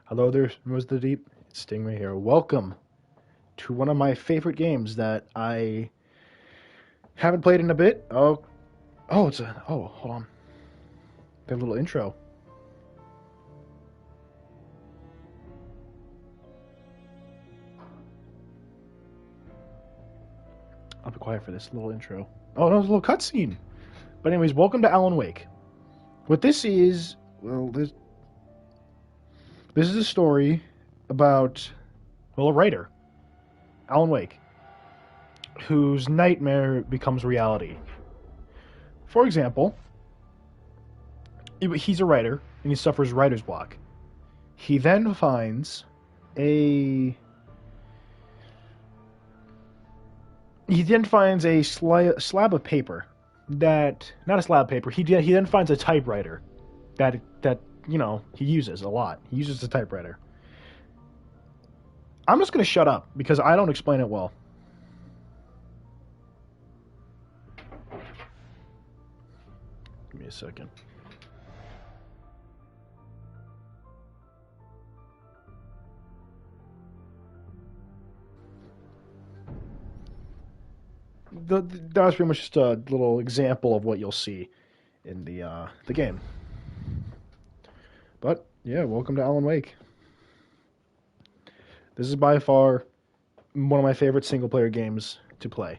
Hello there, was the deep. It's Stingray here. Welcome to one of my favorite games that I haven't played in a bit. Hold on. Got a little intro. I'll be quiet for this little intro. Oh no, it's a little cutscene. But anyways, welcome to Alan Wake. What this is, this is a story about, a writer, Alan Wake, whose nightmare becomes reality. For example, he's a writer and he suffers writer's block. He then finds a slab of paper that, not a slab of paper. He then finds a typewriter that he uses a lot. He uses the typewriter. I'm just gonna shut up because I don't explain it well. Give me a second. That was pretty much just a little example of what you'll see in the game. But yeah, welcome to Alan Wake. This is by far one of my favorite single player games to play.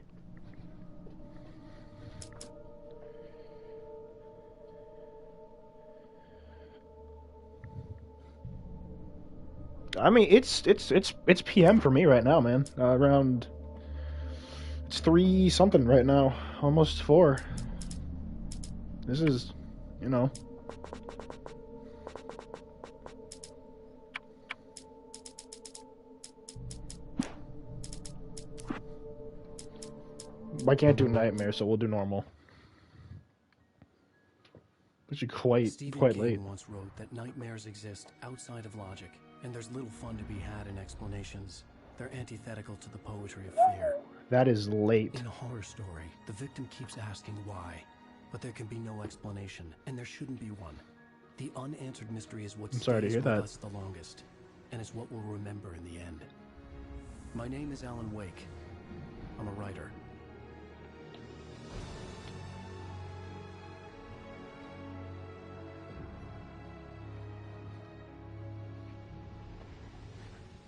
I mean, it's PM for me right now, man. Around it's 3 something right now, almost 4. This is, you know. I can't do nightmare, so we'll do normal. Actually, quite late. Once wrote that nightmares exist outside of logic, and there's little fun to be had in explanations. They're antithetical to the poetry of fear. That is late. In a horror story, the victim keeps asking why, but there can be no explanation, and there shouldn't be one. The unanswered mystery is what stays with us the longest, and is what we'll remember in the end. My name is Alan Wake. I'm a writer.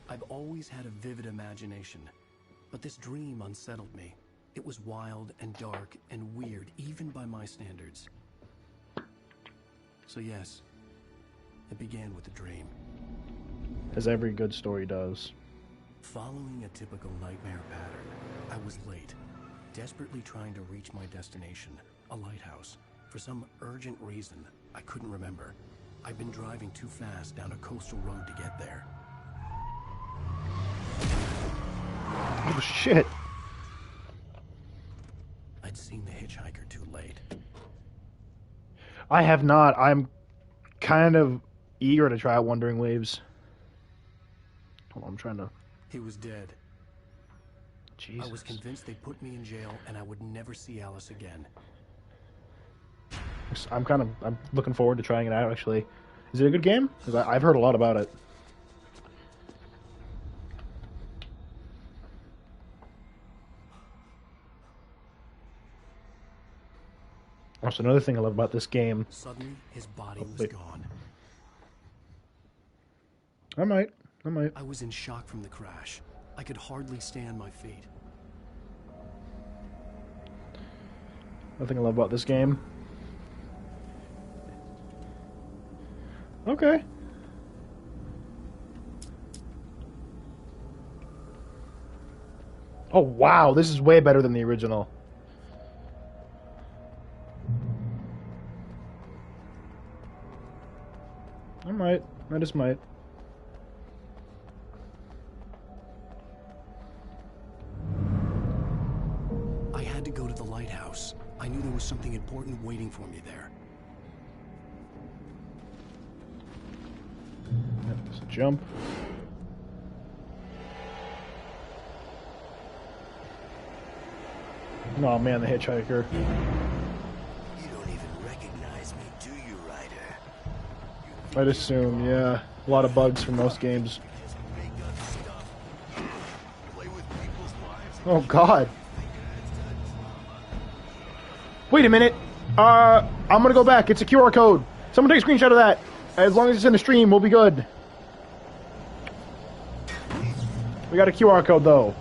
I've always had a vivid imagination, but this dream unsettled me. It was wild and dark and weird, even by my standards. So yes, it began with a dream. As every good story does. Following a typical nightmare pattern, I was late, desperately trying to reach my destination, a lighthouse. For some urgent reason, I couldn't remember. I'd been driving too fast down a coastal road to get there. Oh shit! I'd seen the hitchhiker too late. I have not. I'm kind of eager to try Wandering Waves. Hold on, I'm trying to... He was dead. Jesus. I was convinced they put me in jail and I would never see Alice again. I'm looking forward to trying it out, actually. Is it a good game? Because I've heard a lot about it. Also, another thing I love about this game... Suddenly, his body was gone. I might. I was in shock from the crash. I could hardly stay on my feet. Another thing I love about this game... Okay. Oh, wow. This is way better than the original. I just might. I had to go to the lighthouse. I knew there was something important waiting for me there. Just a jump. Oh man, the hitchhiker. You don't even recognize me, do you, Ryder? I'd assume, yeah. A lot of bugs for most games. Oh God. Wait a minute. I'm gonna go back. It's a QR code. Someone take a screenshot of that. As long as it's in the stream, we'll be good. We got a QR code though.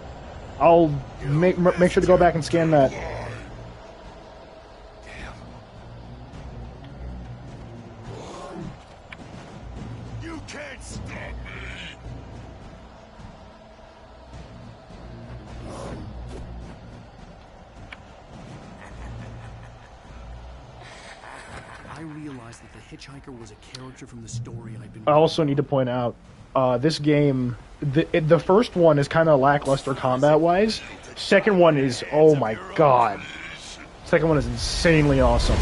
I'll make sure to go back and scan that. You can't stop me. I realized that the hitchhiker was a character from the story I'd been. I also need to point out, this game, the first one is kind of lackluster combat-wise. Second one is, oh my god. Second one is insanely awesome.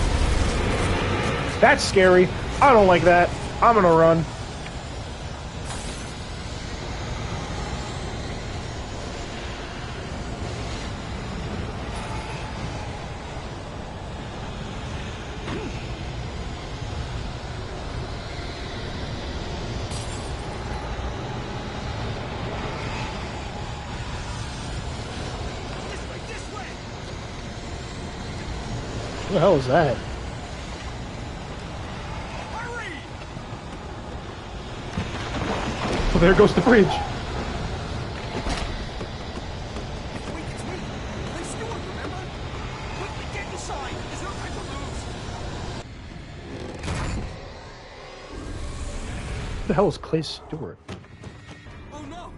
That's scary. I don't like that. I'm gonna run. What the hell is that? Well, there goes the bridge. What the hell is Clay Stewart? Oh no!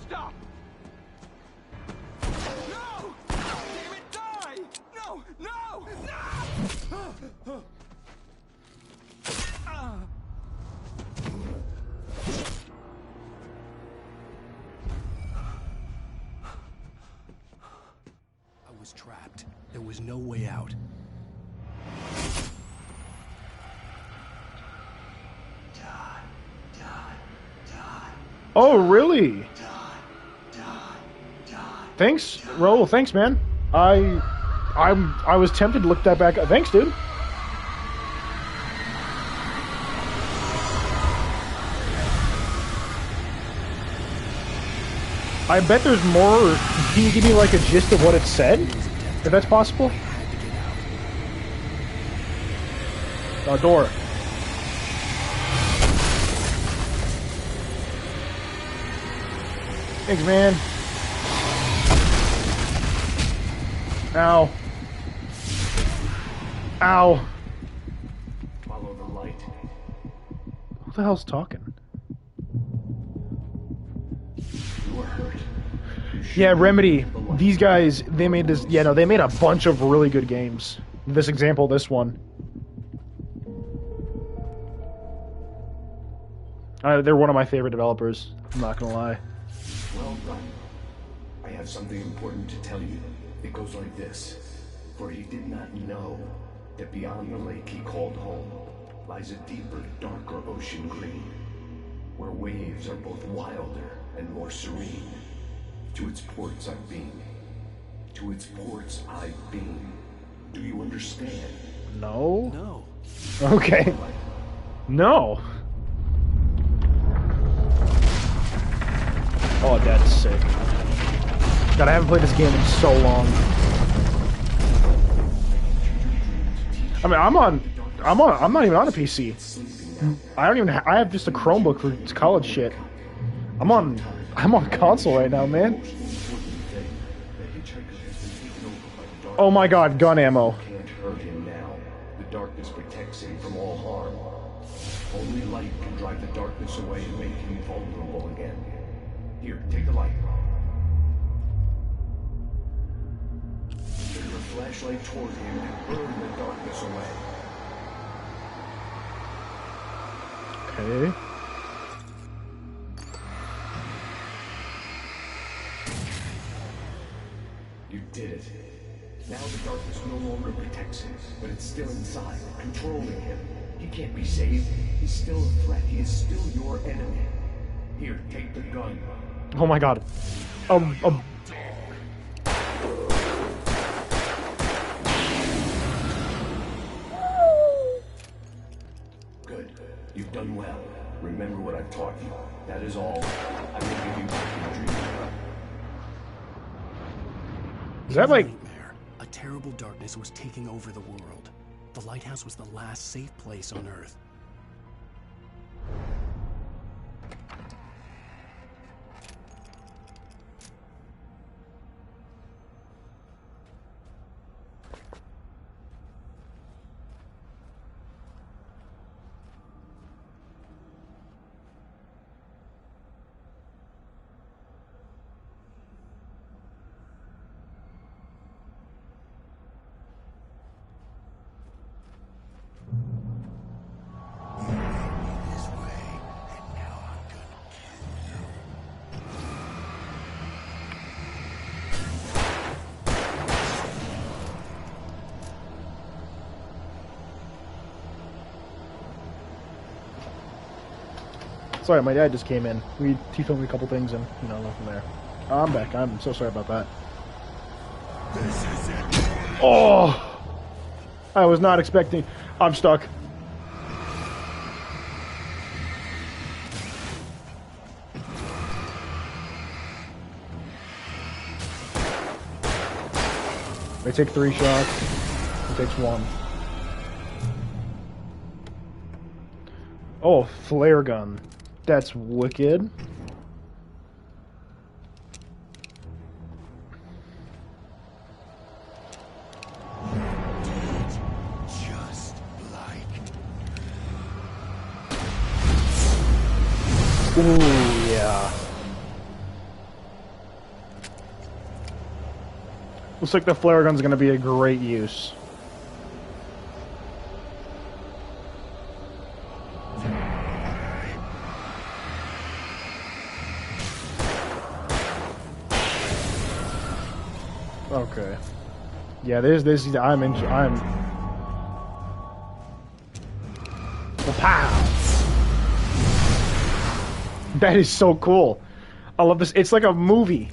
Stop! No! Damn it, die! No! No! No! I was trapped. There was no way out. Oh, really? Thanks, Raul. Thanks, man. I was tempted to look that back up. Thanks, dude. I bet there's more. Can you give me like a gist of what it said? If that's possible? Door. Thanks, man. Ow. Ow. Follow the light. Who the hell's talking? You were hurt. Yeah, Remedy. These guys, they made this. Yeah, no, they made a bunch of really good games. This example, this one. They're one of my favorite developers. I'm not gonna lie. Well done. I have something important to tell you. It goes like this. For he did not know that beyond the lake he called home lies a deeper, darker ocean green, where waves are both wilder and more serene. To its ports I've been. To its ports I've been. Do you understand? No? No. Okay. No. Oh, that's sick. God, I haven't played this game in so long. I mean, I'm not even on a PC. I don't even. I have just a Chromebook for college shit. I'm on console right now, man. Oh my God, gun ammo. Can't hurt him now. The darkness protects him from all harm. Only light can drive the darkness away and make him vulnerable again. Here, take the light. Turn your flashlight toward him and burn the darkness away. Okay. You did it. Now the darkness no longer protects him, but it's still inside, controlling him. He can't be saved. He's still a threat. He is still your enemy. Here, take the gun. Oh my God. Good. You've done well. Remember what I've taught you. That is all. I will give you back your dream. Is that like... Nightmare. A terrible darkness was taking over the world. The lighthouse was the last safe place on Earth. Sorry, my dad just came in. He told me a couple things and, you know, nothing there. I'm back. I'm so sorry about that. This is it. Oh! I was not expecting... I'm stuck. They take 3 shots. He takes 1. Oh, flare gun. That's wicked. Just like. Ooh, yeah. Looks like the flare gun's gonna be a great use. Okay. Yeah, I'm pow! That is so cool. I love this. It's like a movie.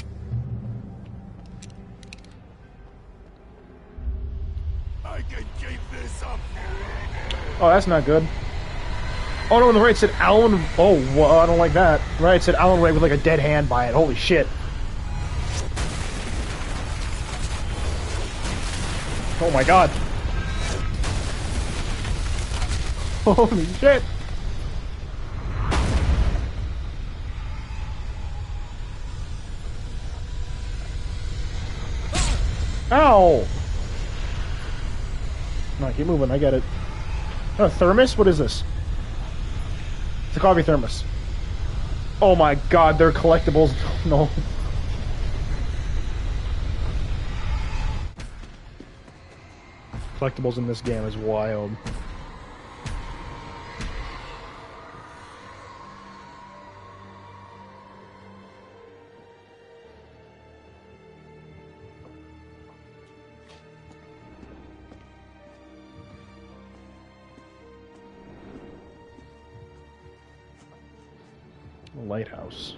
I can keep this up. Oh, that's not good. Oh no, on the right it said Alan. Oh, well, I don't like that. Right, it said Alan Wake with like a dead hand by it. Holy shit. Oh my god. Holy shit. Ow! No, keep moving, I get it. Oh, thermos? What is this? It's a coffee thermos. Oh my god, they're collectibles. No. Collectibles in this game is wild. Lighthouse.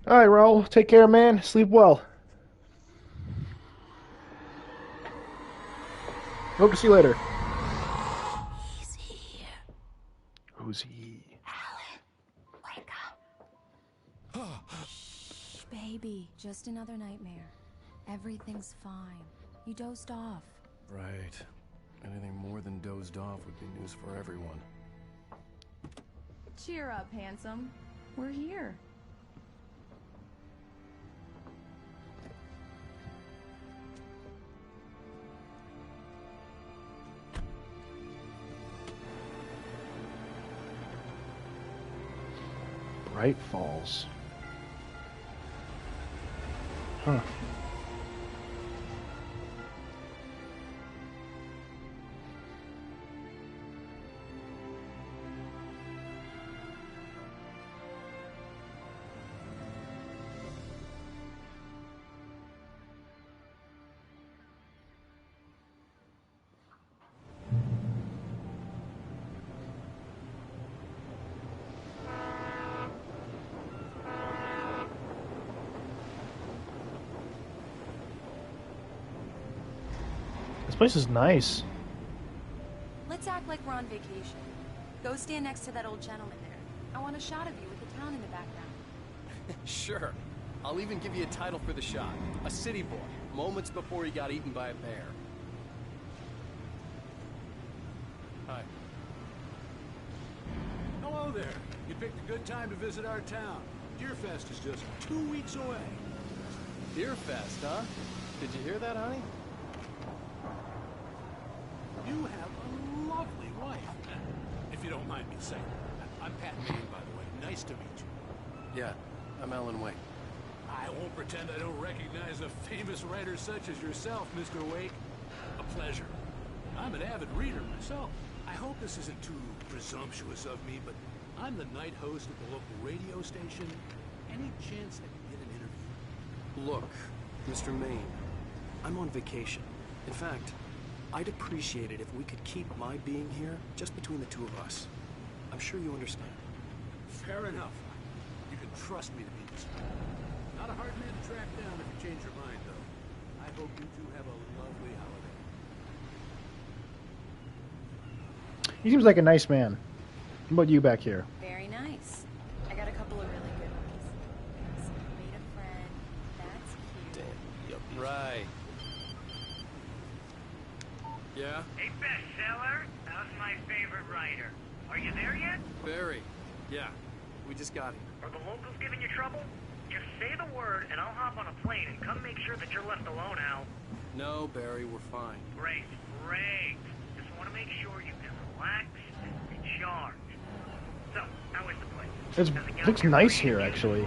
Alright, Raul. Take care, man. Sleep well. Hope to see you later. He's here. Who's he? Alan, wake up. Shh, baby. Just another nightmare. Everything's fine. You dozed off. Right. Anything more than dozed off would be news for everyone. Cheer up, handsome. We're here. Bright Falls. Huh. This place is nice. Let's act like we're on vacation. Go stand next to that old gentleman there. I want a shot of you with the town in the background. Sure. I'll even give you a title for the shot. A city boy, moments before he got eaten by a bear. Hi. Hello there. You picked a good time to visit our town. Deerfest is just 2 weeks away. Deerfest, huh? Did you hear that, honey? You have a lovely wife, if you don't mind me saying. I'm Pat Maine, by the way. Nice to meet you. Yeah, I'm Alan Wake. I won't pretend I don't recognize a famous writer such as yourself, Mr. Wake. A pleasure. I'm an avid reader myself. I hope this isn't too presumptuous of me, but I'm the night host at the local radio station. Any chance I can get an interview? Look, Mr. Maine, I'm on vacation. In fact, I'd appreciate it if we could keep my being here just between the two of us. I'm sure you understand. Fair enough. You can trust me to be this. Not a hard man to track down if you change your mind, though. I hope you two have a lovely holiday. He seems like a nice man. What about you back here? Very nice. I got a couple of really good ones. So I made a friend. That's cute. Damn. Yep. Right. Yeah? Hey, bestseller. How's my favorite writer? Are you there yet? Barry. Yeah. We just got here. Are the locals giving you trouble? Just say the word, and I'll hop on a plane and come make sure that you're left alone, Al. No, Barry, we're fine. Great, great. Just want to make sure you can relax and recharge. So, how is the place? It looks nice here, actually.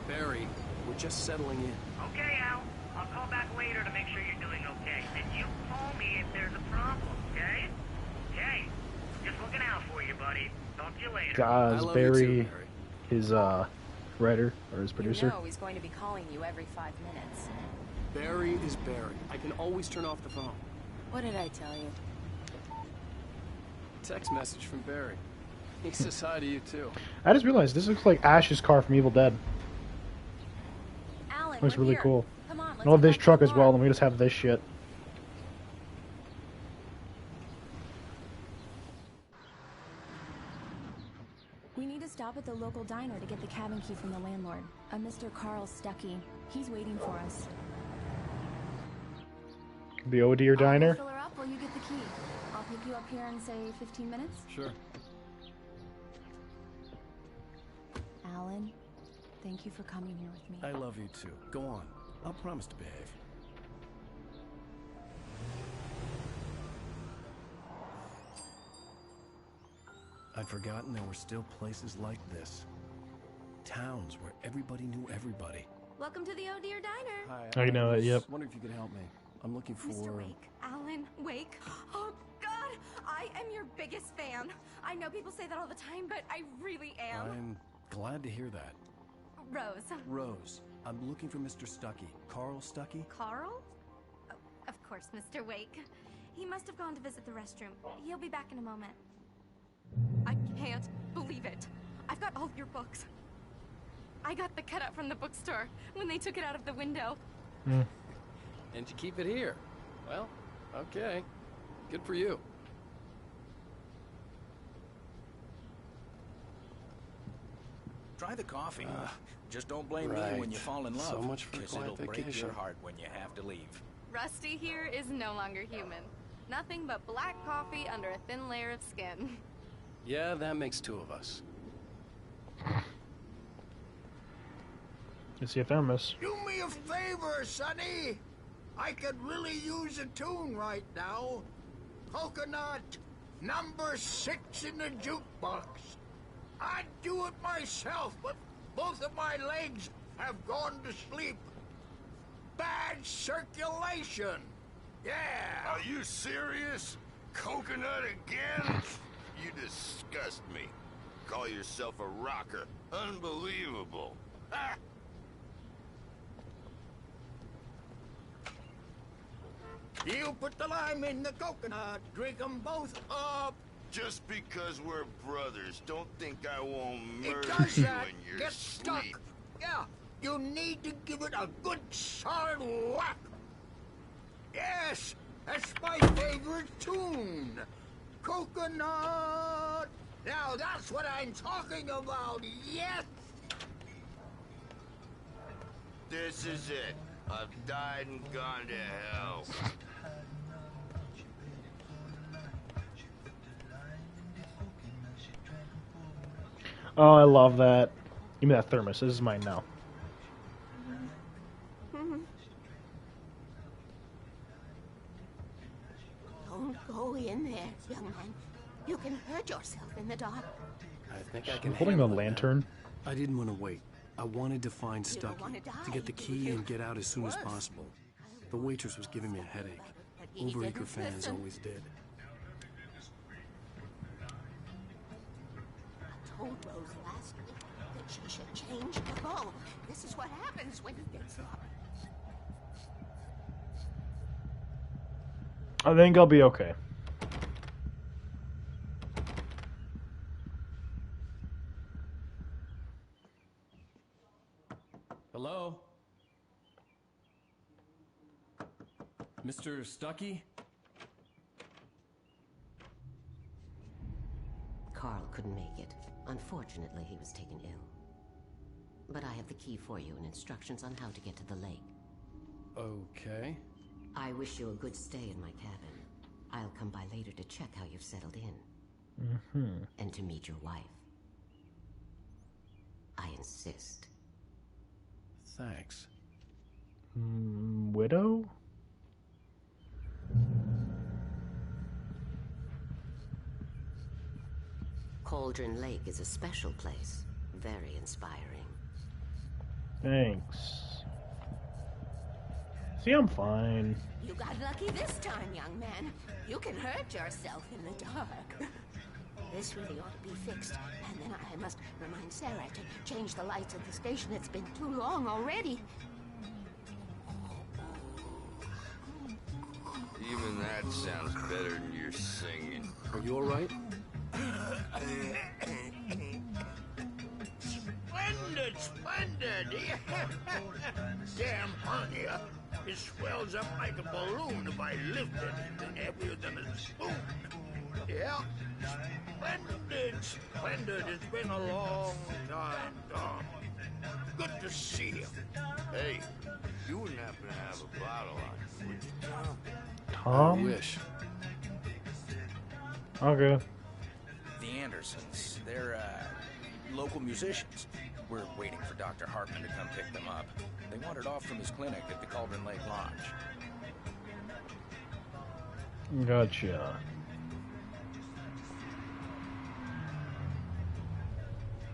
Barry, we're just settling in. Okay, Al. I'll call back later to make sure you're doing okay. And you call me if there's a problem, okay? Okay. Just looking out for you, buddy. Talk to you later. Guys, Barry, his writer or his producer. You know he's going to be calling you every 5 minutes. Barry is Barry. I can always turn off the phone. What did I tell you? Text message from Barry. He says hi to you, too. I just realized this looks like Ash's car from Evil Dead. Alan, Looks we're really here. cool. Come on, let's I love go this back to truck the as well, bar. and we just have this shit. We need to stop at the local diner to get the cabin key from the landlord. A Mr. Carl Stuckey. He's waiting for us. The Oh Dear Diner. I'll fill her up while you get the key. I'll pick you up here in, say, 15 minutes. Sure. Alan, thank you for coming here with me. I love you, too. Go on. I'll promise to behave. I'd forgotten there were still places like this. Towns where everybody knew everybody. Welcome to the Oh Dear Diner. Hi, I know it, yep. Wonder if you could help me. I'm looking for... Mr. Wake. Alan Wake. Oh, God! I am your biggest fan. I know people say that all the time, but I really am. I'm glad to hear that. Rose. Rose, I'm looking for Mr. Stuckey. Carl Stuckey? Carl? Oh, of course, Mr. Wake. He must have gone to visit the restroom. He'll be back in a moment. I can't believe it. I've got all your books. I got the cutout from the bookstore when they took it out of the window. And you keep it here. Well, okay. Good for you. Try the coffee. Just don't blame right. me when you fall in love. So much for a 'cause quiet it'll break vacation. your heart when you have to leave. Rusty here is no longer human. Nothing but black coffee under a thin layer of skin. Yeah, that makes two of us. Let's see a thermos. Do me a favor, Sonny. I could really use a tune right now. Coconut, number 6 in the jukebox. I'd do it myself, but both of my legs have gone to sleep. Bad circulation. Yeah. Are you serious? Coconut again? You disgust me. Call yourself a rocker. Unbelievable. Ha! You put the lime in the coconut. Drink them both up. Just because we're brothers, don't think I won't It murder does you that. in your Get sleep. stuck. Yeah, you need to give it a good solid whack. Yes, that's my favorite tune. Coconut. Now that's what I'm talking about, yes! This is it. I've died and gone to hell. Oh, I love that. Give me that thermos. This is mine now. Don't go in there, young man. You can hurt yourself in the dark. I think I can. I'm holding the lantern. I didn't want to wait. I wanted to find Stucky, to get the key and get out as soon as possible. The waitress was giving me a headache. Overeager fans always did. I told Rose last week that she should change the bulb. This is what happens when he gets up. I think I'll be okay. Hello? Mr. Stucky? Carl couldn't make it. Unfortunately, he was taken ill. But I have the key for you and instructions on how to get to the lake. Okay. I wish you a good stay in my cabin. I'll come by later to check how you've settled in. Mm-hmm. And to meet your wife. I insist. Thanks. Widow? Cauldron Lake is a special place. Very inspiring. Thanks. See, I'm fine. You got lucky this time, young man. You can hurt yourself in the dark. This really ought to be fixed. And then I must remind Sarah to change the lights at the station. It's been too long already. Even that sounds better than your singing. Are you all right? Splendid, splendid! Damn hernia. It swells up like a balloon if I lift anything heavier than a spoon. Yeah, splendid, splendid. It's been a long time, Tom. Good to see you. Hey, you wouldn't happen to have a bottle on you, would you, Tom? Tom? I wish. Okay. The Andersons, they're, local musicians. We're waiting for Dr. Hartman to come pick them up. They wandered off from his clinic at the Cauldron Lake Lodge. Gotcha.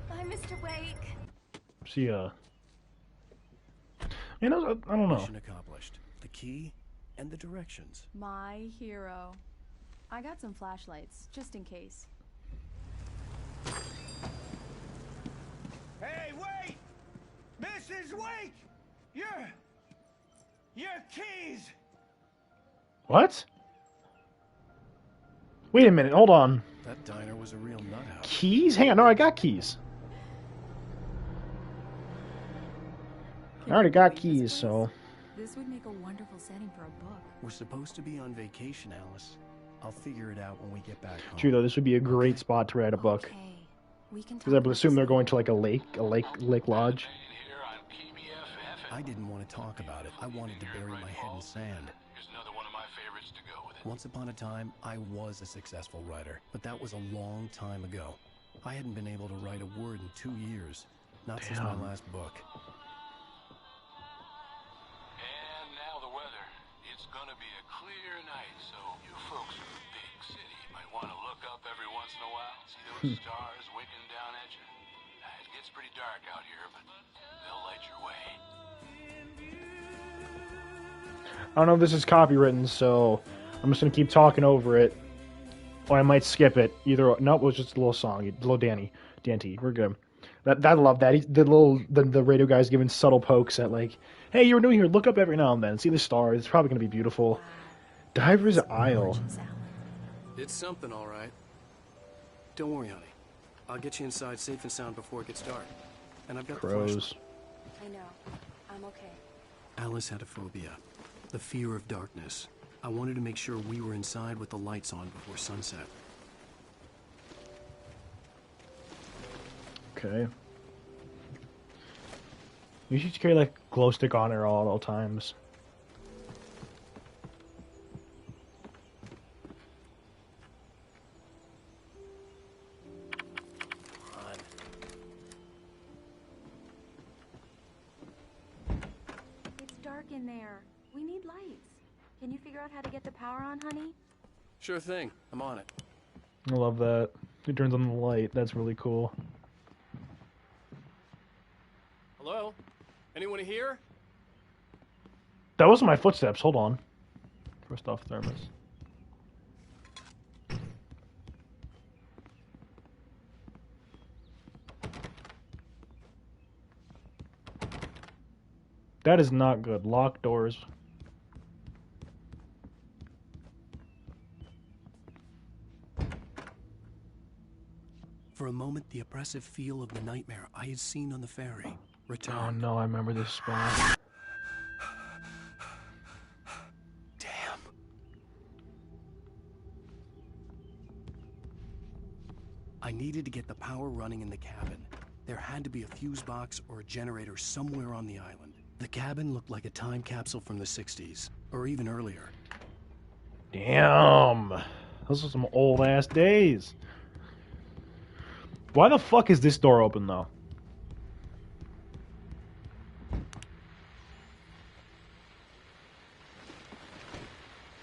Bye, Mr. Wake. See ya. You know, I don't know. Mission accomplished. The key and the directions. My hero. I got some flashlights, just in case. Hey, wait! Mrs. Wake! Your keys! What? Wait a minute, hold on. That diner was a real nut house. Keys? Hang on, no, I got keys. I already got keys, so... This would make a wonderful setting for a book. We're supposed to be on vacation, Alice. I'll figure it out when we get back home. True, though, this would be a great spot to write a book. Okay. We can Because I would assume they're going to, like, a lake lodge. I didn't want to talk about it. I wanted to bury my head in sand. Here's another one of my favorites to go with it. Once upon a time, I was a successful writer, but that was a long time ago. I hadn't been able to write a word in 2 years. Not since my last book. And now the weather. It's gonna be a clear night, so you folks in the big city might want to look up every once in a while. See those stars winking down at you? It gets pretty dark out here, but they'll light your way. I don't know if this is copywritten, so I'm just gonna keep talking over it, or I might skip it. Either nope, it was just a little song, a little Dante. We're good. I love that. The radio guy's giving subtle pokes at like, hey, you're new here. Look up every now and then, see the stars. It's probably gonna be beautiful. Diver's Isle. It's something, all right. Don't worry, honey. I'll get you inside safe and sound before it gets dark. And I've got the flashlight. I know. I'm okay. Alice had a phobia. The fear of darkness. I wanted to make sure we were inside with the lights on before sunset. Okay. You should carry like glow stick on her at all times. It's dark in there. We need lights. Can you figure out how to get the power on, honey? Sure thing. I'm on it. I love that. It turns on the light. That's really cool. Hello? Anyone here? That wasn't my footsteps. Hold on. First off, thermos. That is not good. Locked doors. For a moment, the oppressive feel of the nightmare I had seen on the ferry returned. Oh no, I remember this spot. Damn. I needed to get the power running in the cabin. There had to be a fuse box or a generator somewhere on the island. The cabin looked like a time capsule from the 60s, or even earlier. Damn. Those are some old ass days. Why the fuck is this door open though?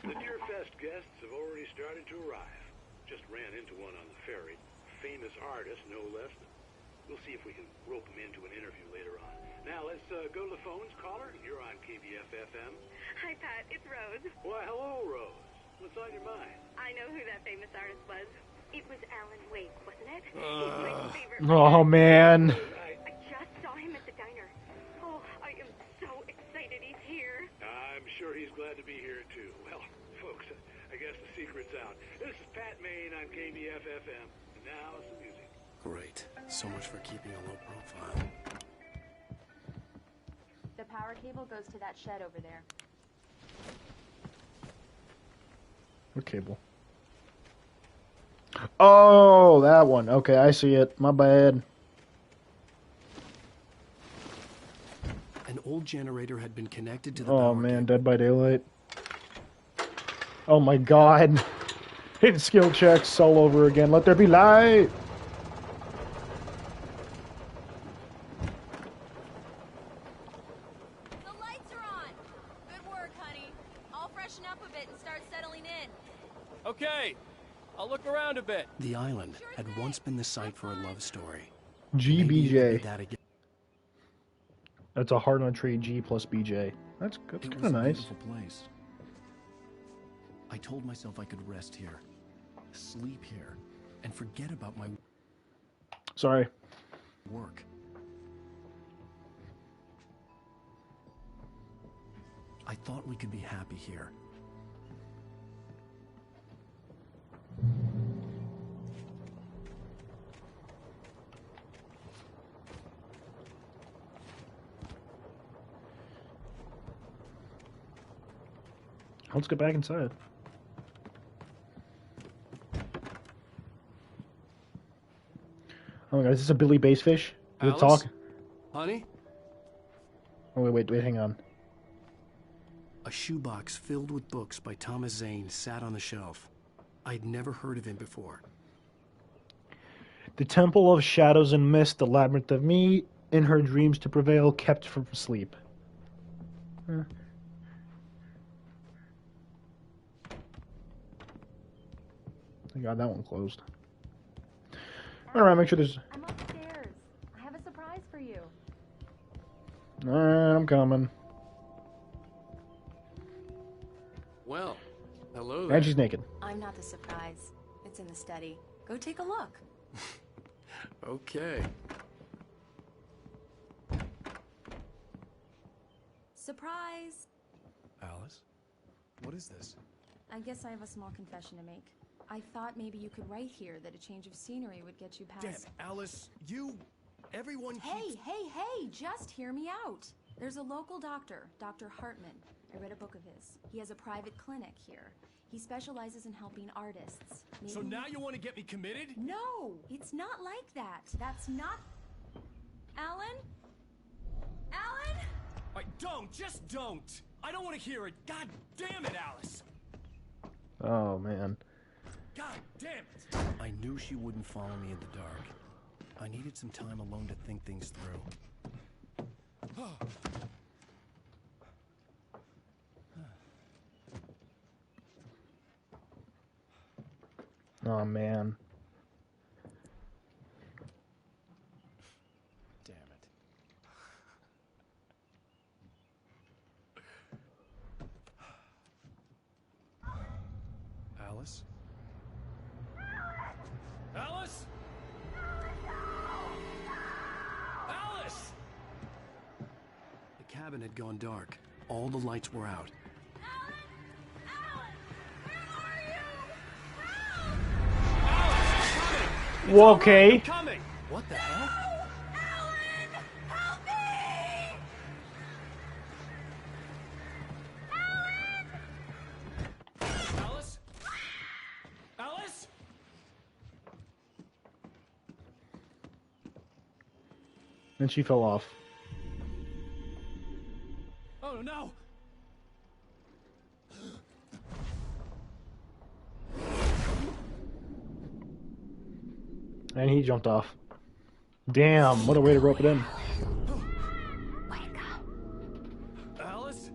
The Deerfest guests have already started to arrive. Just ran into one on the ferry. Famous artist, no less. We'll see if we can rope him into an interview later on. Now let's go to the phones. Caller, you're on KBF-FM. Hi, Pat. It's Rose. Why, hello, Rose. What's on your mind? I know who that famous artist was. It was Alan Wake, wasn't it? He's my favorite. Oh man. I just saw him at the diner. Oh, I am so excited he's here. I'm sure he's glad to be here, too. Well, folks, I guess the secret's out. This is Pat Maine on KBF-FM. And now some music. Great. So much for keeping a low profile. The power cable goes to that shed over there. What cable? Oh, that one. Okay, I see it. My bad. An old generator had been connected to the Oh power man, cable. Dead by Daylight. Oh my god. Hitting skill checks all over again. Let there be light. The lights are on. Good work, honey. I'll freshen up a bit and start settling in. Okay. I'll look around a bit. The island had once been the site for a love story. GBJ. That again. That's a heart on a tree, G plus BJ. That's kind of nice. Beautiful place. I told myself I could rest here, sleep here, and forget about my Sorry. work. I thought we could be happy here. Let's get back inside. Oh my god, is this a Billy Bassfish? Does it talk? Honey? Oh wait, hang on. A shoebox filled with books by Thomas Zane sat on the shelf. I'd never heard of him before. The Temple of Shadows and Mist, the Labyrinth of Me, in her dreams to prevail, kept from sleep. I got that one closed. Alright, make sure there's... I'm upstairs. I have a surprise for you. Alright, I'm coming. Well, hello there. And she's naked. I'm not the surprise. It's in the study. Go take a look. Okay. Surprise! Alice? What is this? I guess I have a small confession to make. I thought maybe you could write here that a change of scenery would get you past... Damn, Alice, everyone Hey, just hear me out. There's a local doctor, Dr. Hartman, I read a book of his. He has a private clinic here. He specializes in helping artists. Maybe... So now you want to get me committed? No, it's not like that. That's not... Alan? Alan? Just don't! I don't want to hear it. God damn it, Alice! Oh, man. God damn it! I knew she wouldn't follow me in the dark. I needed some time alone to think things through. Oh, man. Damn it. Alice? Alice? Alice! The cabin had gone dark. All the lights were out. Well, okay. Coming! What the hell? Alan! Help me! Alice? Alice? And she fell off. Oh no! And he jumped off. Damn, what a way to rope it in. Wake up. Alice?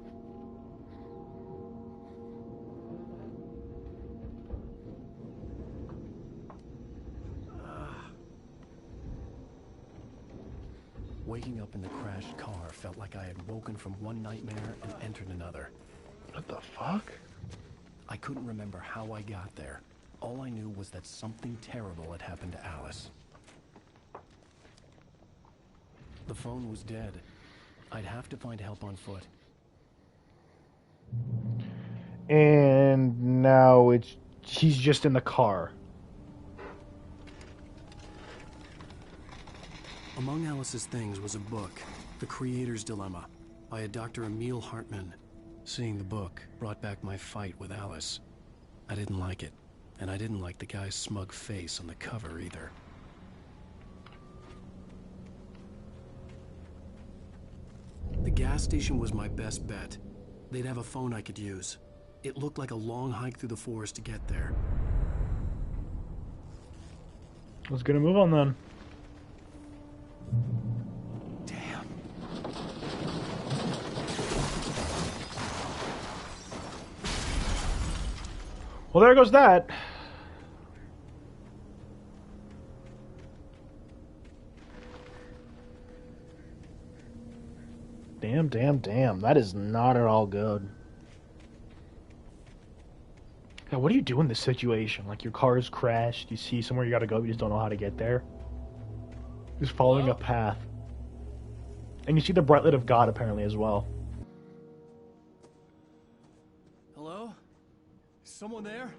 Waking up in the crashed car felt like I had woken from one nightmare and entered another. What the fuck? I couldn't remember how I got there. All I knew was that something terrible had happened to Alice. The phone was dead. I'd have to find help on foot. And now he's just in the car. Among Alice's things was a book, The Creator's Dilemma, by a Dr. Emil Hartman. Seeing the book brought back my fight with Alice. I didn't like it, and I didn't like the guy's smug face on the cover either. The gas station was my best bet. They'd have a phone I could use. It looked like a long hike through the forest to get there. Let's get a move on then. Damn. Well, there goes that. Damn. That is not at all good. Yeah, what do you do in this situation? Like, your car is crashed, you see somewhere you gotta go, you just don't know how to get there. Just following a path. And you see the bright light of God, apparently, as well. Hello? Is someone there?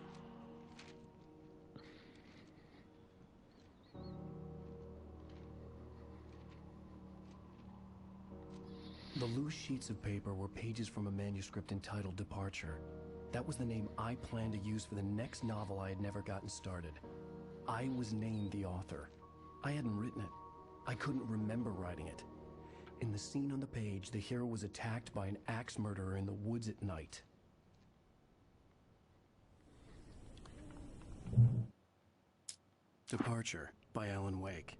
The loose sheets of paper were pages from a manuscript entitled Departure. That was the name I planned to use for the next novel I had never gotten started. I was named the author. I hadn't written it. I couldn't remember writing it. In the scene on the page, the hero was attacked by an axe murderer in the woods at night. Departure by Alan Wake.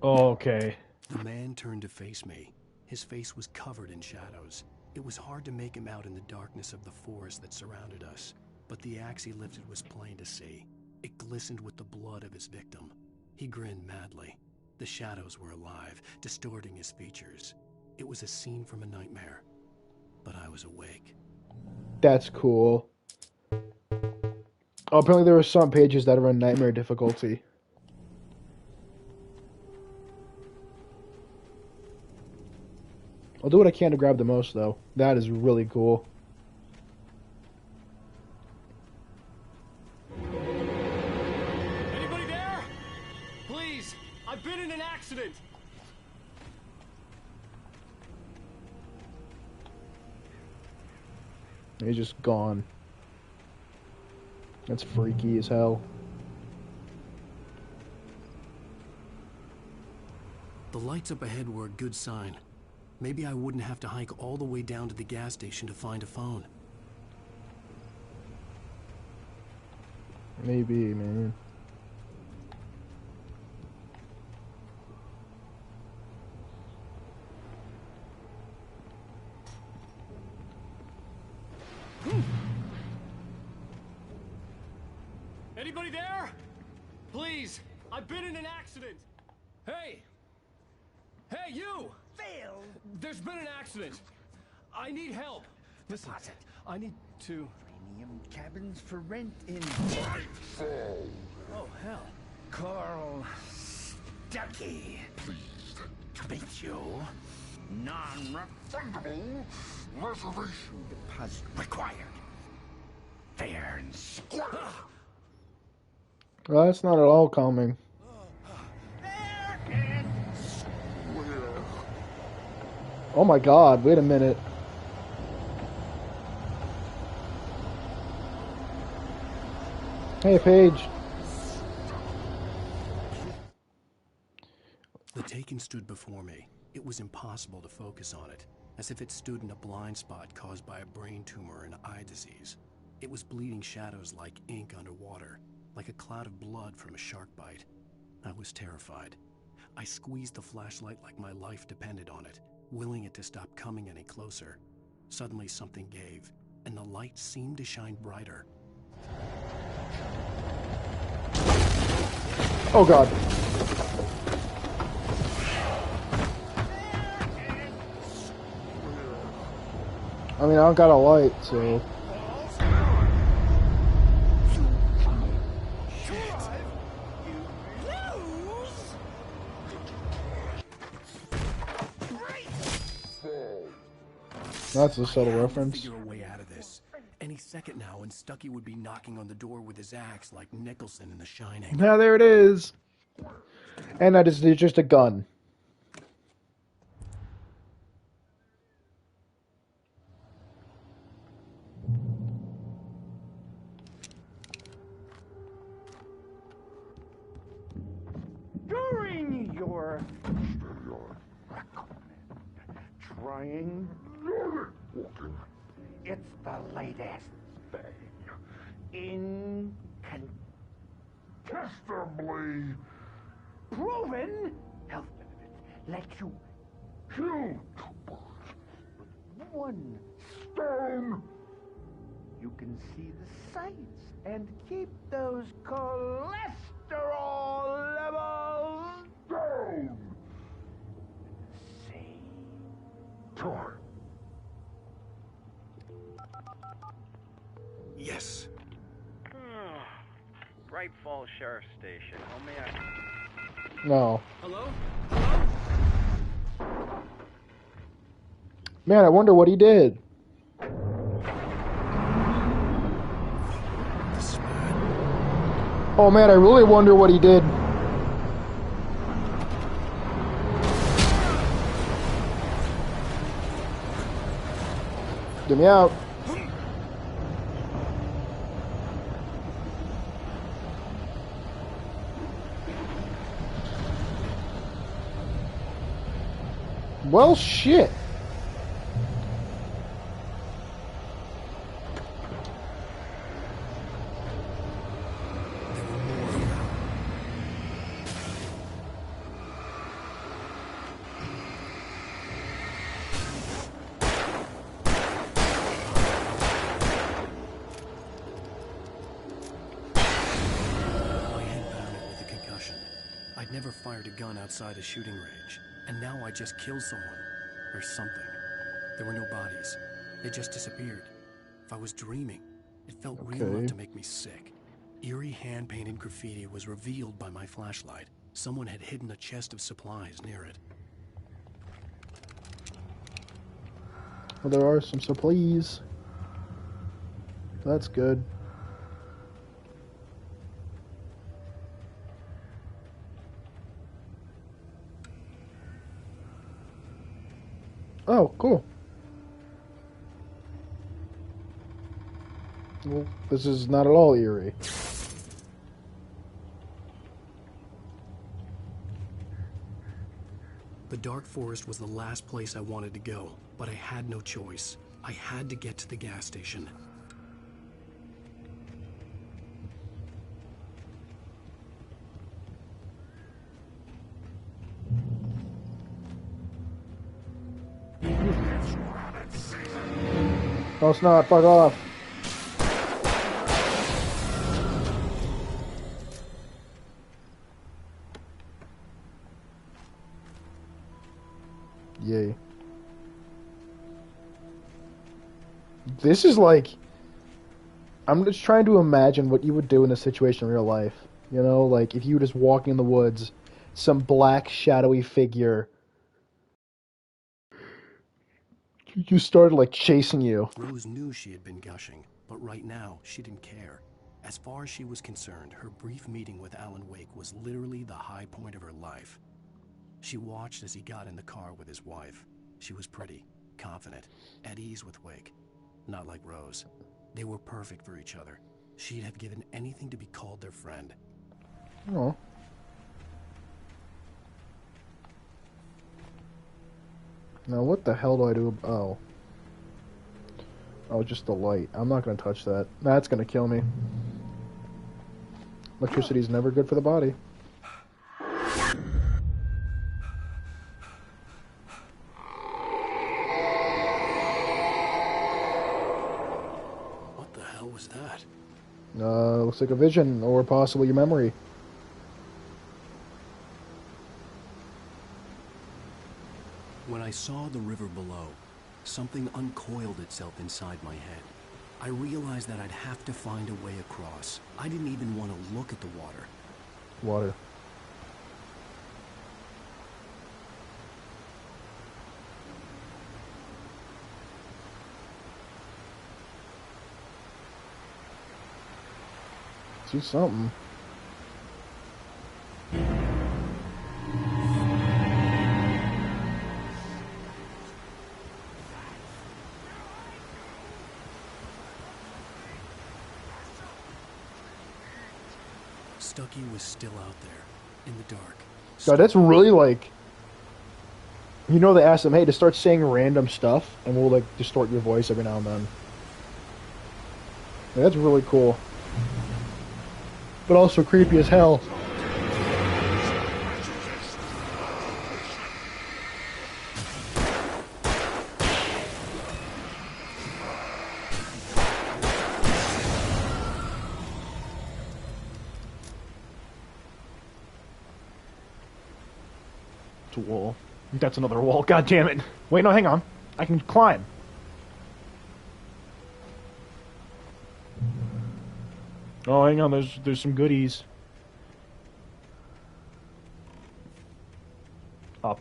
Oh, okay. The man turned to face me. His face was covered in shadows. It was hard to make him out in the darkness of the forest that surrounded us, but the axe he lifted was plain to see. It glistened with the blood of his victim. He grinned madly. The shadows were alive, distorting his features. It was a scene from a nightmare, but I was awake. That's cool. Oh, apparently there were some pages that are in nightmare difficulty. I'll do what I can to grab the most, though. That is really cool. Anybody there? Please, I've been in an accident. He's just gone. That's freaky as hell. The lights up ahead were a good sign. Maybe I wouldn't have to hike all the way down to the gas station to find a phone. Maybe, man. Anybody there? Please, I've been in an accident. Hey! Hey, you! Phil! There's been an accident. I need help. Listen, I need to... Premium cabins for rent in... Oh, hell. Carl Stuckey. Pleased to meet you. Non-refundable reservation deposit required. Fair and square. Well, that's not at all calming. Oh my god, wait a minute. Hey, Paige. The Taken stood before me. It was impossible to focus on it, as if it stood in a blind spot caused by a brain tumor and eye disease. It was bleeding shadows like ink underwater, like a cloud of blood from a shark bite. I was terrified. I squeezed the flashlight like my life depended on it, willing it to stop coming any closer. Suddenly something gave, and the light seemed to shine brighter. Oh god. I mean, I don't got a light, so... That's a subtle reference. Figure a way out of this. Any second now, and Stuckey would be knocking on the door with his axe like Nicholson in The Shining. Now there it is. And that is just a gun. During your trying it's the latest thing. Incontestably proven health benefits let you kill two birds with one stone. You can see the sights and keep those cholesterol levels down at the same time. Yes. Bright Falls Sheriff Station. How may I... No. Hello? Man, I wonder what he did. Oh man, I really wonder what he did. Get me out. Well, shit. I'd never fired a gun outside a shooting range, and now I just killed someone. Or something. There were no bodies. They just disappeared. If I was dreaming, it felt real enough to make me sick. Eerie hand-painted graffiti was revealed by my flashlight. Someone had hidden a chest of supplies near it. Well, there are some supplies. That's good. Oh, cool. Well, this is not at all eerie. The dark forest was the last place I wanted to go, but I had no choice. I had to get to the gas station. No, it's not. Fuck off. Yay. This is like... I'm just trying to imagine what you would do in this situation in real life. You know, like if you were just walking in the woods, some black shadowy figure just started like chasing you. Rose knew she had been gushing, but right now she didn't care. As far as she was concerned, her brief meeting with Alan Wake was literally the high point of her life. She watched as he got in the car with his wife. She was pretty, confident, at ease with Wake. Not like Rose. They were perfect for each other. She'd have given anything to be called their friend. Oh. Now what the hell do I do? Oh. Oh, just the light. I'm not going to touch that. That's going to kill me. Electricity is never good for the body. What the hell was that? Looks like a vision, or possibly your memory. When I saw the river below, something uncoiled itself inside my head. I realized that I'd have to find a way across. I didn't even want to look at the water. Water. See something. Stucky was still out there, in the dark. God, that's really like... You know, they asked him, hey, to start saying random stuff, and we'll like distort your voice every now and then. Yeah, that's really cool. But also creepy as hell. It's a wall. That's another wall. God damn it. Wait, no, hang on. I can climb. Oh, hang on. There's some goodies. Up.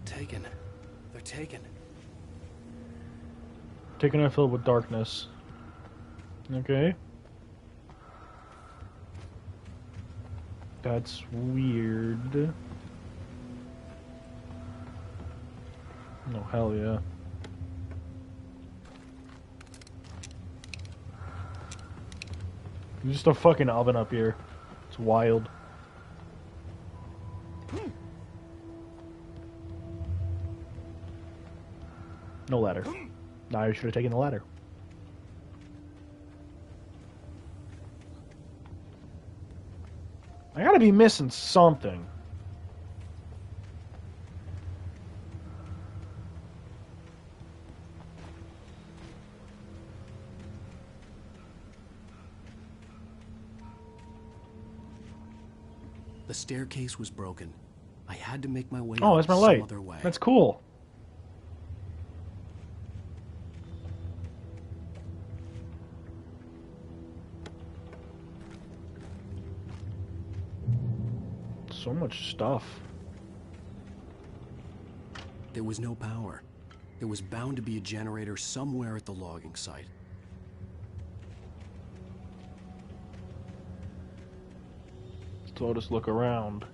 Taken. They're taken. Taken and filled with darkness. Okay. That's weird. Oh, hell yeah. There's just a fucking oven up here. It's wild. No ladder. Nah, I should have taken the ladder. I gotta be missing something. The staircase was broken. I had to make my way Oh, out that's my some light. other way. That's cool. So much stuff. There was no power. There was bound to be a generator somewhere at the logging site. So I'll just look around.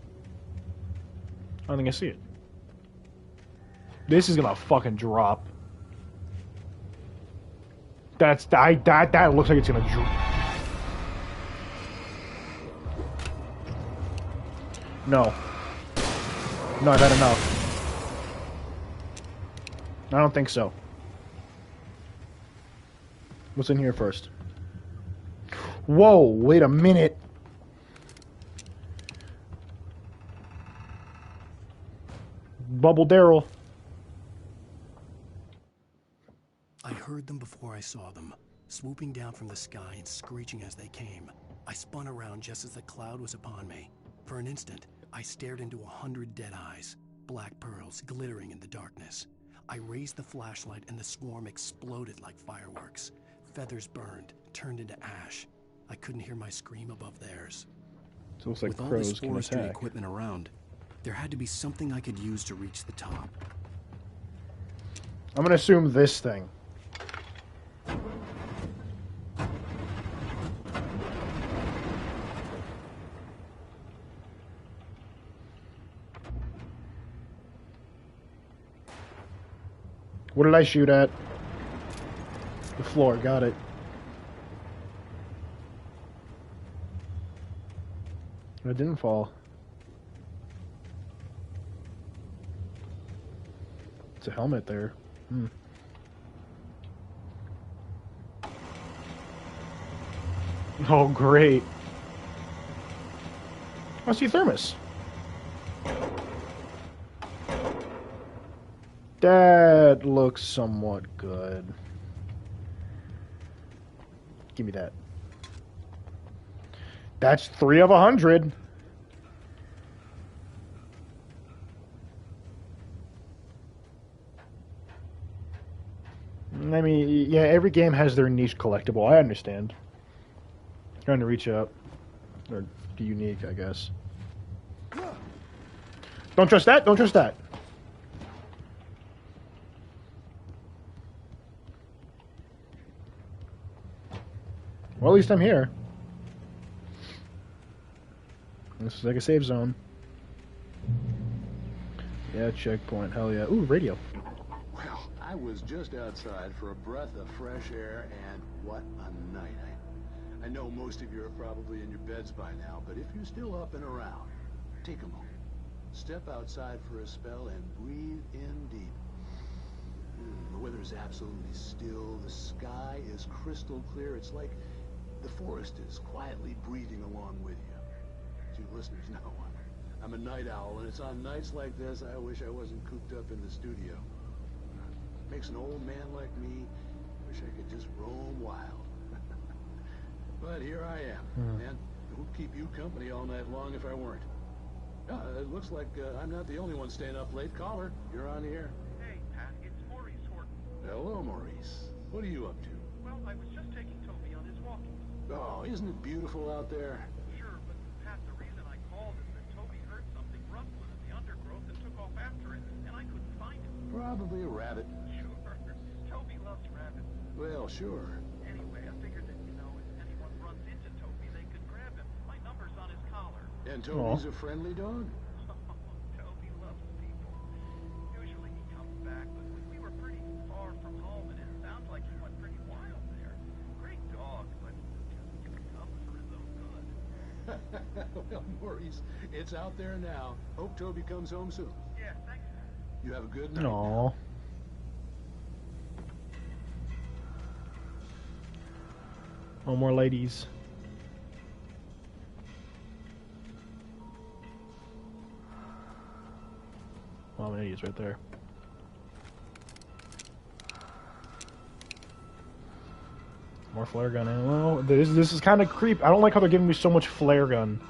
I don't think I see it. This is gonna fucking drop. That looks like it's gonna drop. No. No, I've had enough. I don't think so. What's in here first? Whoa, wait a minute. Bubble Daryl. I heard them before I saw them, swooping down from the sky and screeching as they came. I spun around just as the cloud was upon me. For an instant, I stared into 100 dead eyes, black pearls glittering in the darkness. I raised the flashlight and the swarm exploded like fireworks. Feathers burned, turned into ash. I couldn't hear my scream above theirs. So it looks like With all crows this can forestry attack. equipment around, there had to be something I could use to reach the top. I'm gonna assume this thing. What did I shoot at? The floor, got it. It didn't fall. It's a helmet there. Hmm. Oh, great. I see thermos. That looks somewhat good. Give me that. That's 3 of 100. I mean, yeah, every game has their niche collectible. I understand. Trying to reach up. Or be unique, I guess. Don't trust that. Don't trust that. Well, at least I'm here. This is like a save zone. Yeah, checkpoint. Hell yeah. Ooh, radio. Well, I was just outside for a breath of fresh air, and what a night. I know most of you are probably in your beds by now, but if you're still up and around, take a moment. Step outside for a spell and breathe in deep. The weather is absolutely still. The sky is crystal clear. It's like the forest is quietly breathing along with you. As you listeners know, I'm a night owl, and it's on nights like this I wish I wasn't cooped up in the studio. Makes an old man like me wish I could just roam wild. But here I am, and it would keep you company all night long if I weren't. It looks like I'm not the only one staying up late. Caller, you're on the air. Hey, Pat, it's Maurice Horton. Hello, Maurice. What are you up to? Well, I was just taking Toby on his walking. Oh, isn't it beautiful out there? Sure, but Pat, the reason I called is that Toby heard something ruffling in the undergrowth and took off after it, and I couldn't find him. Probably a rabbit. Sure. Toby loves rabbits. Well, sure. Anyway, I figured that, if anyone runs into Toby, they could grab him. My number's on his collar. And Toby's a friendly dog? Toby loves people. Usually he comes back, but we were pretty far from home, and it sounds like he went pretty wild there. Great dog, but just comes for his own good. Well, Maurice, it's out there now. Hope Toby comes home soon. Yeah, thanks. You have a good night. Aww. No more ladies. Well, ladies right there. More flare gun ammo. This is kind of creep. I don't like how they're giving me so much flare gun.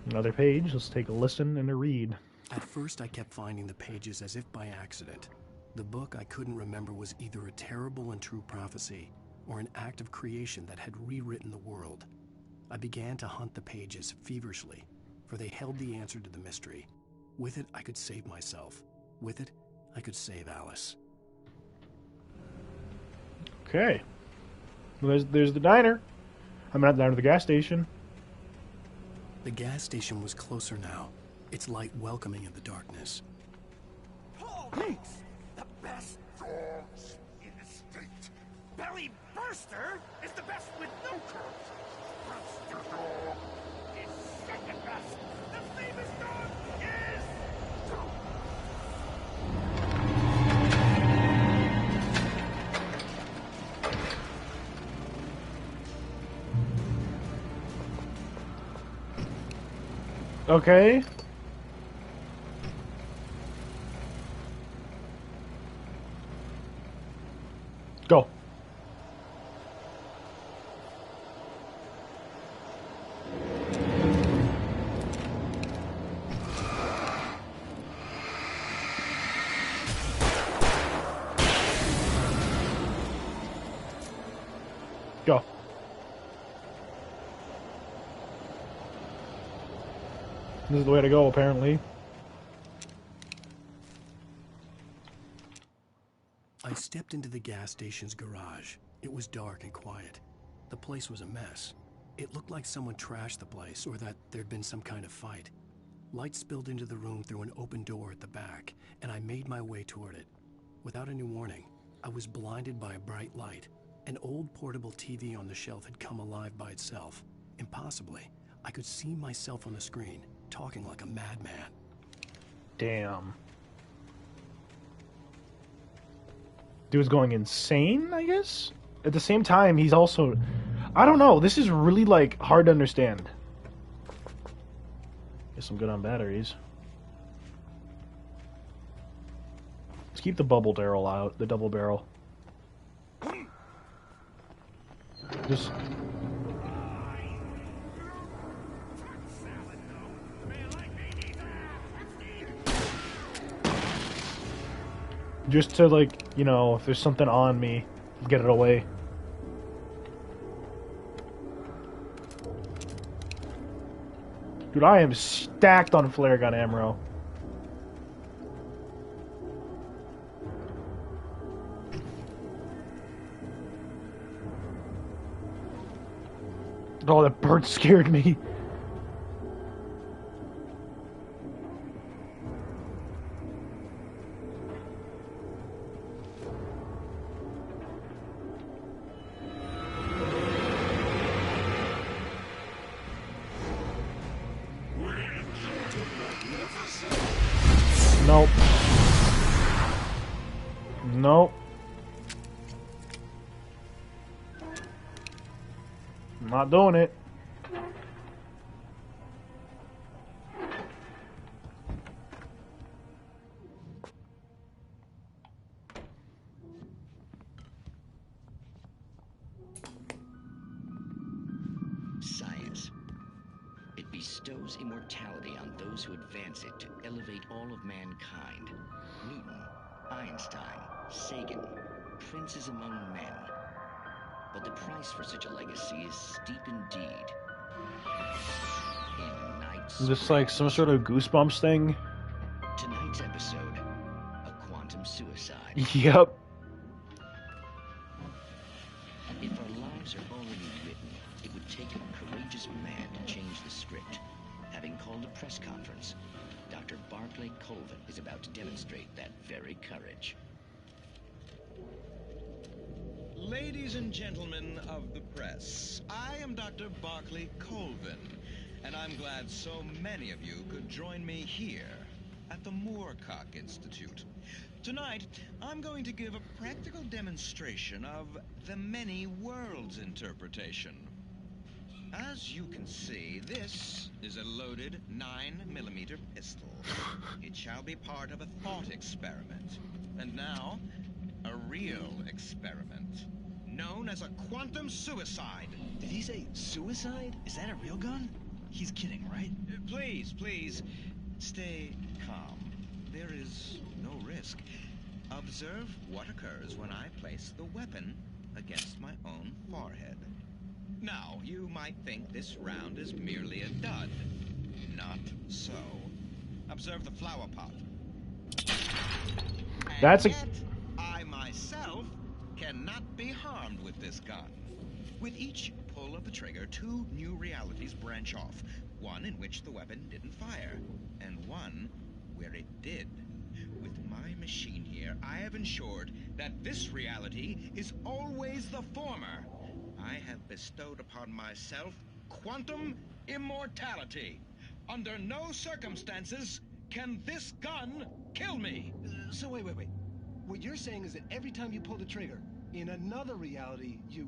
Another page. Let's take a listen and a read. At first, I kept finding the pages as if by accident. The book I couldn't remember was either a terrible and true prophecy or an act of creation that had rewritten the world. I began to hunt the pages feverishly, for they held the answer to the mystery. With it, I could save myself. With it, I could save Alice. Okay. There's the diner. I'm not down to the gas station. The gas station was closer now, its light welcoming in the darkness. Paul makes the best dogs in the state. Belly Burster is the best with no curves. Burster dog is second best. The famous dog is... Okay. Go. Go. This is the way to go, apparently. I stepped into the gas station's garage. It was dark and quiet. The place was a mess. It looked like someone trashed the place, or that there'd been some kind of fight. Light spilled into the room through an open door at the back, and I made my way toward it. Without any warning, I was blinded by a bright light. An old portable TV on the shelf had come alive by itself. Impossibly, I could see myself on the screen, talking like a madman. Damn. Dude's going insane, I guess? At the same time, he's also... I don't know, this is really, like, hard to understand. Guess I'm good on batteries. Let's keep the double barrel out, the double barrel. Just... Just to, like, you know, if there's something on me, get it away. Dude, I am stacked on flare gun ammo. Oh, that bird scared me. Nope. Nope. I'm not doing it. Science. It bestows immortality on those who advance it to elevate all of mankind. Newton, Einstein, Sagan, princes among men. But the price for such a legacy is steep indeed. In Night's Is this like some sort of Goosebumps thing? Tonight's episode, a quantum suicide. Yep. If our lives are already written, it would take a courageous man to change the script. Having called a press conference, Dr. Barclay Colvin is about to demonstrate that very courage. Ladies and gentlemen of the press, I am Dr. Barclay Colvin, and I'm glad so many of you could join me here at the Moorcock Institute. Tonight, I'm going to give a practical demonstration of the many worlds interpretation. As you can see, this is a loaded 9mm pistol. It shall be part of a thought experiment. And now, a real experiment, known as a quantum suicide. Did he say suicide? Is that a real gun? He's kidding, right? Please, stay calm. There is no risk. Observe what occurs when I place the weapon against my own forehead. Now, you might think this round is merely a dud. Not so. Observe the flower pot. That's a... I myself cannot be harmed with this gun. With each pull of the trigger, 2 new realities branch off. One in which the weapon didn't fire, and one where it did. With my machine here, I have ensured that this reality is always the former. I have bestowed upon myself quantum immortality. Under no circumstances can this gun kill me. So wait. What you're saying is that every time you pull the trigger, in another reality, you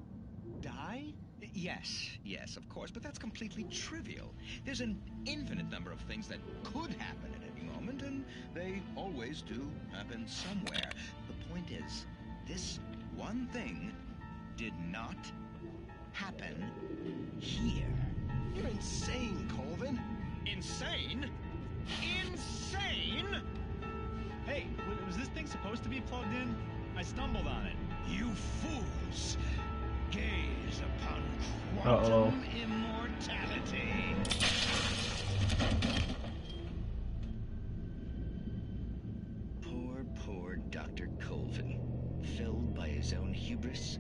die? Yes, of course, but that's completely trivial. There's an infinite number of things that could happen at any moment, and they always do happen somewhere. The point is, this one thing did not happen here. You're insane, Colvin. Insane? Insane? Hey, was this thing supposed to be plugged in? I stumbled on it. You fools! Gaze upon quantum immortality. Poor Dr. Colvin. Felled by his own hubris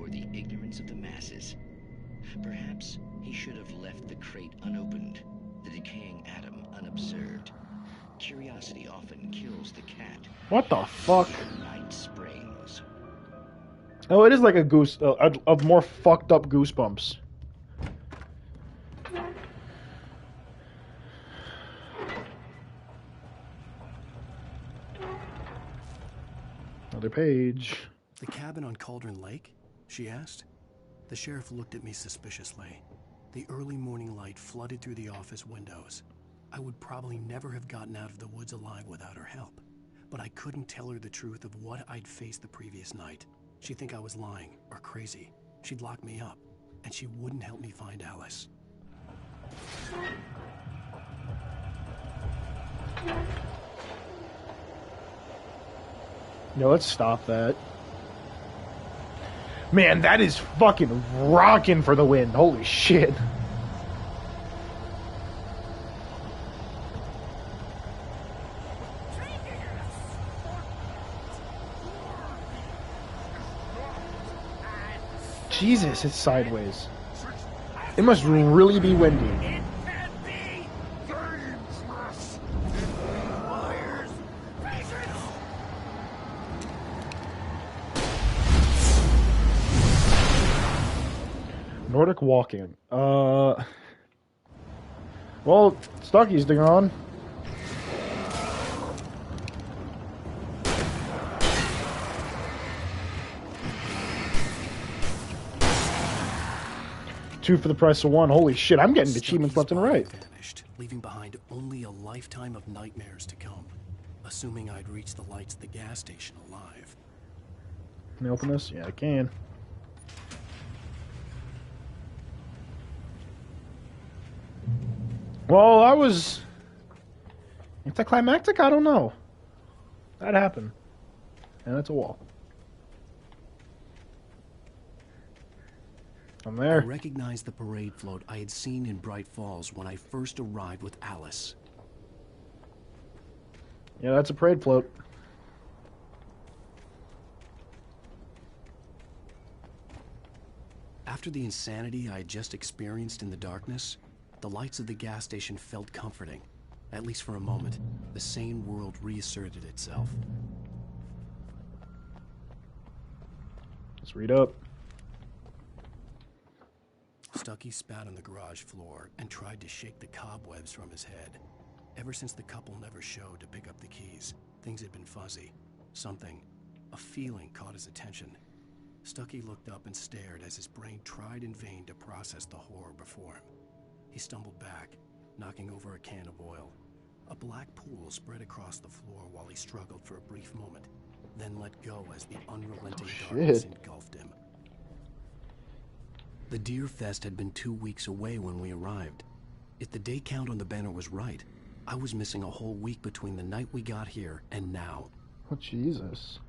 or the ignorance of the masses. Perhaps he should have left the crate unopened, the decaying atom unobserved. Curiosity often kills the cat. What the fuck? Night springs. Oh, it is like a goose, a more fucked up Goosebumps. Another page. The cabin on Cauldron Lake? She asked. The sheriff looked at me suspiciously. The early morning light flooded through the office windows. I would probably never have gotten out of the woods alive without her help, but I couldn't tell her the truth of what I'd faced the previous night. She'd think I was lying or crazy. She'd lock me up, and she wouldn't help me find Alice. No, let's stop that. Man, that is fucking rocking for the wind. Holy shit. Jesus, it's sideways. It must really be windy. Nordic walking. Well, Stucky's gone. Two for the price of one. Holy shit, I'm getting achievements left and right. Vanished, leaving behind only a lifetime of nightmares to come. Assuming I'd reach the lights at the gas station alive. Can I open this? Yeah, I can. Well, I was anticlimactic? I don't know. That happened. And it's a wall. I'm there. I recognized the parade float I had seen in Bright Falls when I first arrived with Alice. Yeah, that's a parade float. After the insanity I had just experienced in the darkness, the lights of the gas station felt comforting. At least for a moment, the sane world reasserted itself. Let's read up. Stucky spat on the garage floor and tried to shake the cobwebs from his head. Ever since the couple never showed to pick up the keys, things had been fuzzy. Something, a feeling, caught his attention. Stucky looked up and stared as his brain tried in vain to process the horror before him. He stumbled back, knocking over a can of oil. A black pool spread across the floor while he struggled for a brief moment, then let go as the unrelenting darkness engulfed him. The Deer Fest had been 2 weeks away when we arrived. If the day count on the banner was right, I was missing a whole week between the night we got here and now. Oh, Jesus.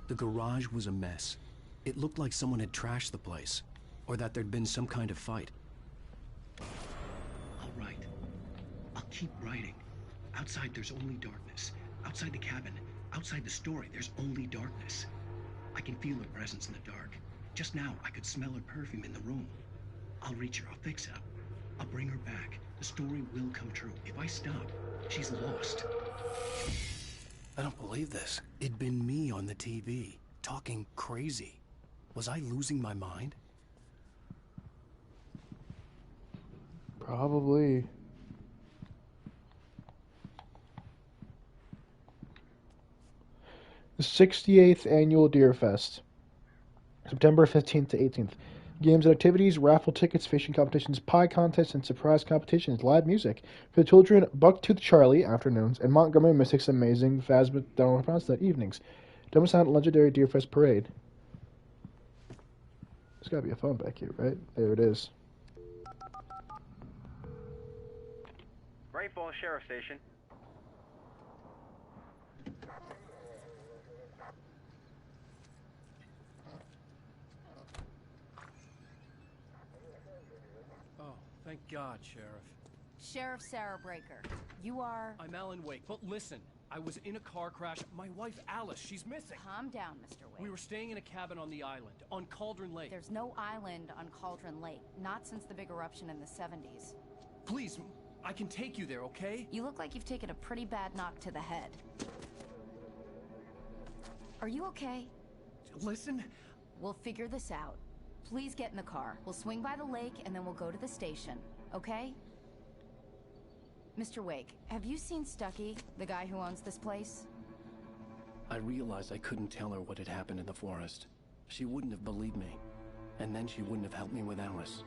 The garage was a mess. It looked like someone had trashed the place, or that there'd been some kind of fight. All right. I'll keep writing. Outside, there's only darkness. Outside the cabin, outside the story, there's only darkness. I can feel her presence in the dark. Just now, I could smell her perfume in the room. I'll reach her. I'll fix it. I'll bring her back. The story will come true. If I stop, she's lost. I don't believe this. It'd been me on the TV, talking crazy. Was I losing my mind? Probably. The 68th Annual Deer Fest. September 15th to 18th. Games and activities, raffle tickets, fishing competitions, pie contests, and surprise competitions. Live music. For the children, Bucktooth Charlie, afternoons, and Montgomery Mystics Amazing Phasma, don't know how to pronounce that, evenings. Dumbasant Legendary Deer Fest Parade. There's gotta be a phone back here, right? There it is. Great Falls Sheriff Station. Oh, thank God, Sheriff. Sheriff Sarah Breaker, you are... I'm Alan Wake, but listen, I was in a car crash. My wife, Alice, she's missing. Calm down, Mr. Wake. We were staying in a cabin on the island, on Cauldron Lake. There's no island on Cauldron Lake, not since the big eruption in the 70s. Please, I can take you there, okay? You look like you've taken a pretty bad knock to the head. Are you okay? Listen. We'll figure this out. Please get in the car. We'll swing by the lake and then we'll go to the station, okay? Mr. Wake, have you seen Stucky, the guy who owns this place? I realized I couldn't tell her what had happened in the forest. She wouldn't have believed me. And then she wouldn't have helped me with Alice.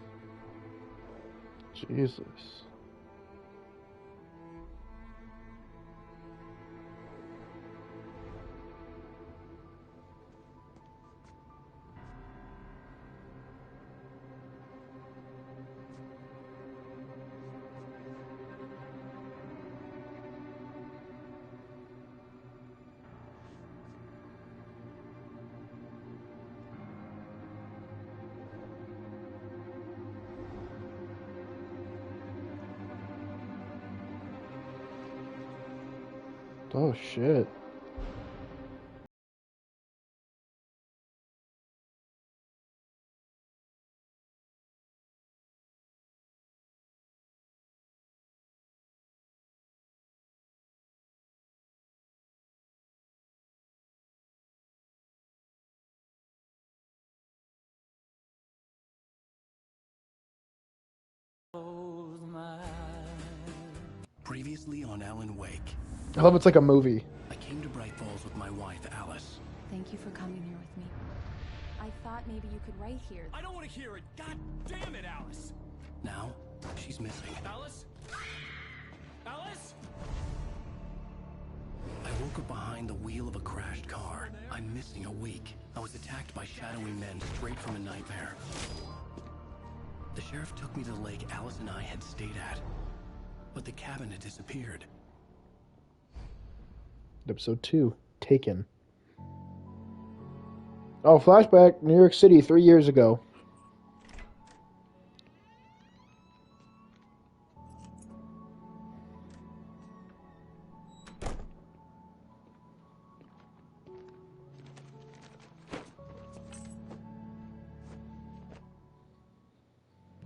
Jesus. Oh shit. Previously on Alan Wake. I love it's like a movie. I came to Bright Falls with my wife, Alice. Thank you for coming here with me. I thought maybe you could write here. I don't want to hear it. God damn it, Alice. Now, she's missing. Alice? Alice? I woke up behind the wheel of a crashed car. I'm missing a week. I was attacked by shadowy men straight from a nightmare. The sheriff took me to the lake Alice and I had stayed at. But the cabin had disappeared. Episode 2, Taken. Oh, flashback, New York City 3 years ago.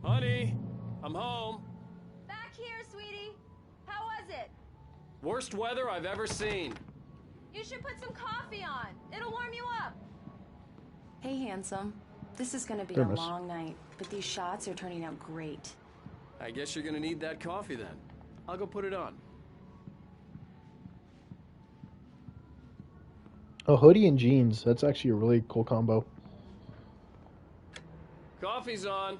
Honey, I'm home. Back here, sweetie. How was it? Worst weather I've ever seen. You should put some coffee on. It'll warm you up. Hey, handsome. This is gonna be a long night, but these shots are turning out great. I guess you're gonna need that coffee then. I'll go put it on. A hoodie and jeans. That's actually a really cool combo. Coffee's on.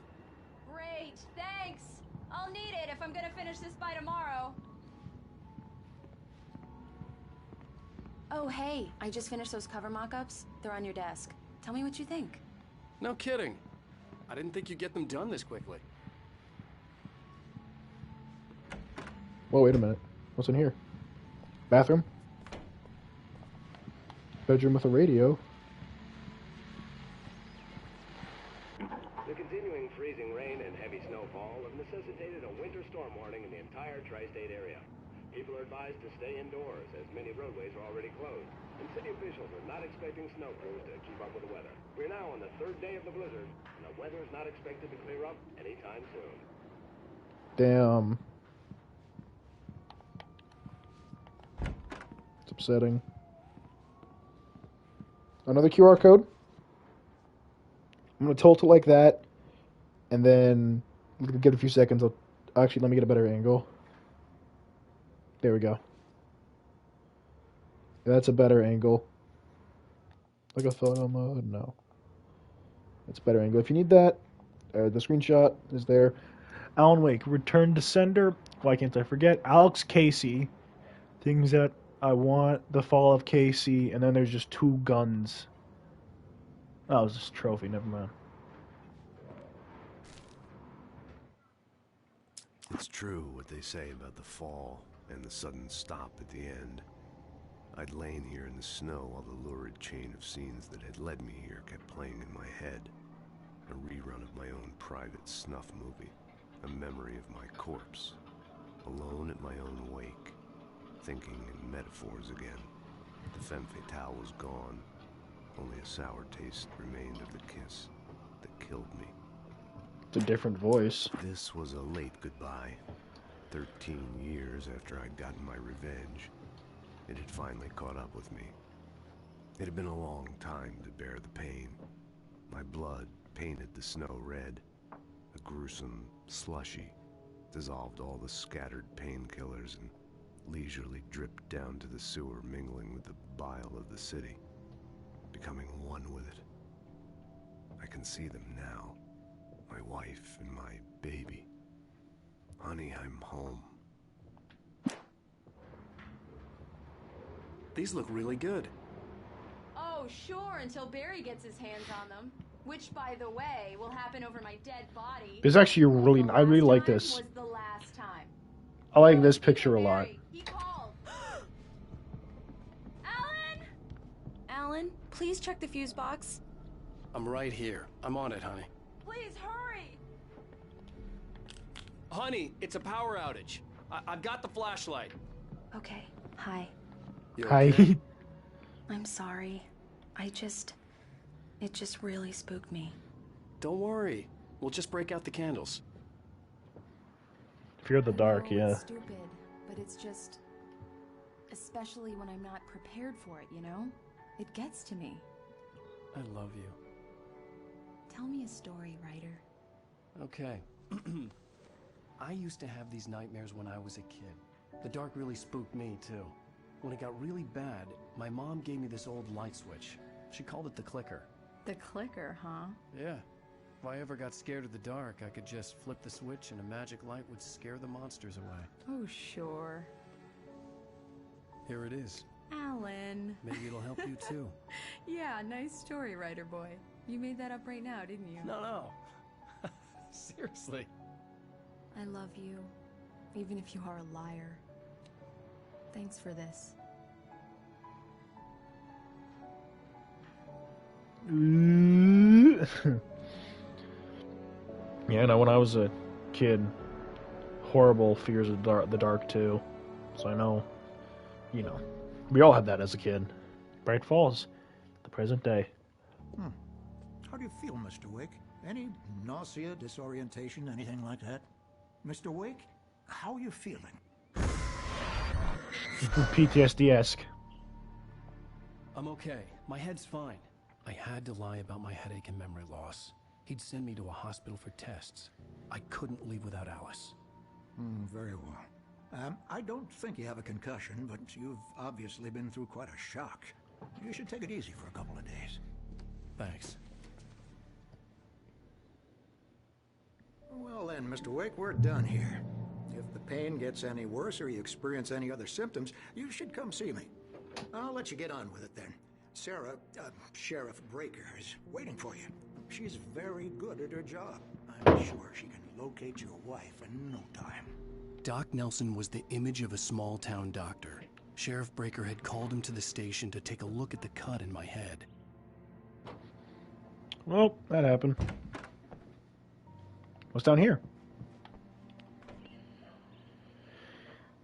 Great, thanks. I'll need it if I'm gonna finish this by tomorrow. Oh, hey, I just finished those cover mock-ups. They're on your desk. Tell me what you think. No kidding. I didn't think you'd get them done this quickly. Whoa, wait a minute. What's in here? Bathroom? Bedroom with a radio. The continuing freezing rain and heavy snowfall have necessitated a winter storm warning in the entire tri-state area. People are advised to stay indoors, as many roadways are already closed. And city officials are not expecting snow crews to keep up with the weather. We're now on the 3rd day of the blizzard, and the weather's not expected to clear up anytime soon. Damn. It's upsetting. Another QR code. I'm going to tilt it like that, and then give it a few seconds. Actually, let me get a better angle. There we go. That's a better angle. Like a photo mode? No. That's a better angle. If you need that, the screenshot is there. Alan Wake, Return to Sender. Why can't I forget? Alex Casey. Things that I want. The Fall of Casey. And then there's just 2 guns. Oh, it was just a trophy. Never mind. It's true what they say about the fall and the sudden stop at the end. I'd lain here in the snow while the lurid chain of scenes that had led me here kept playing in my head. A rerun of my own private snuff movie. A memory of my corpse. Alone at my own wake. Thinking in metaphors again. The femme fatale was gone. Only a sour taste remained of the kiss that killed me. It's a different voice. This was a late goodbye. 13 years after I'd gotten my revenge. It had finally caught up with me. It had been a long time to bear the pain. My blood painted the snow red. A gruesome slushy dissolved all the scattered painkillers and leisurely dripped down to the sewer, mingling with the bile of the city, becoming one with it. I can see them now. My wife and my baby. Honey, I'm home. These look really good. Oh, sure, until Barry gets his hands on them. Which, by the way, will happen over my dead body. This is actually really, I really like this. Was the last time. I like this picture a lot. He called. Alan? Alan, please check the fuse box. I'm right here. I'm on it, honey. Please hurry. Honey, it's a power outage. I've got the flashlight. Okay. Hi. Hi. I'm sorry. It just really spooked me. Don't worry. We'll just break out the candles. Fear the dark, yeah. It's stupid, but it's just... Especially when I'm not prepared for it, you know? It gets to me. I love you. Tell me a story, writer. Okay. I used to have these nightmares when I was a kid. The dark really spooked me, too. When it got really bad, my mom gave me this old light switch. She called it the clicker. The clicker, huh? Yeah. If I ever got scared of the dark, I could just flip the switch and a magic light would scare the monsters away. Oh, sure. Here it is. Alan. Maybe it'll help you, too. Yeah, nice story, writer boy. You made that up right now, didn't you? No. Seriously. I love you, even if you are a liar. Thanks for this. Yeah, no, when I was a kid, horrible fears of the dark too. So I know, you know, we all had that as a kid. Bright Falls, the present day. How do you feel, Mr. Wake? Any nausea, disorientation, anything like that? Mr. Wake, how are you feeling? PTSD-esque. I'm okay. My head's fine. I had to lie about my headache and memory loss. He'd send me to a hospital for tests. I couldn't leave without Alice. Very well. I don't think you have a concussion, but you've obviously been through quite a shock. You should take it easy for a couple of days. Thanks. Well then, Mr. Wake, we're done here. If the pain gets any worse or you experience any other symptoms, you should come see me. I'll let you get on with it then. Sarah, Sheriff Breaker, is waiting for you. She's very good at her job. I'm sure she can locate your wife in no time. Doc Nelson was the image of a small-town doctor. Sheriff Breaker had called him to the station to take a look at the cut in my head. Well, that happened. What's down here?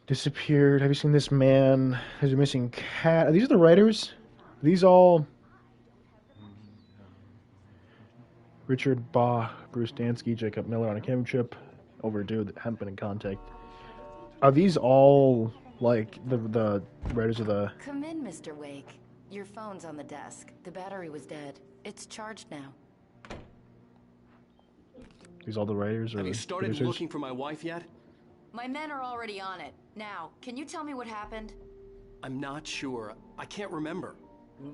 Disappeared. Have you seen this man? There's a missing cat. Are these the writers? Are these all Richard Bach, Bruce Dansky, Jacob Miller on a chem trip. Overdue that haven't been in contact. Are these all like the writers of the? Come in, Mr. Wake. Your phone's on the desk. The battery was dead. It's charged now. These all the writers or Have the you started producers? looking for my wife yet? My men are already on it. Now, can you tell me what happened? I'm not sure. I can't remember.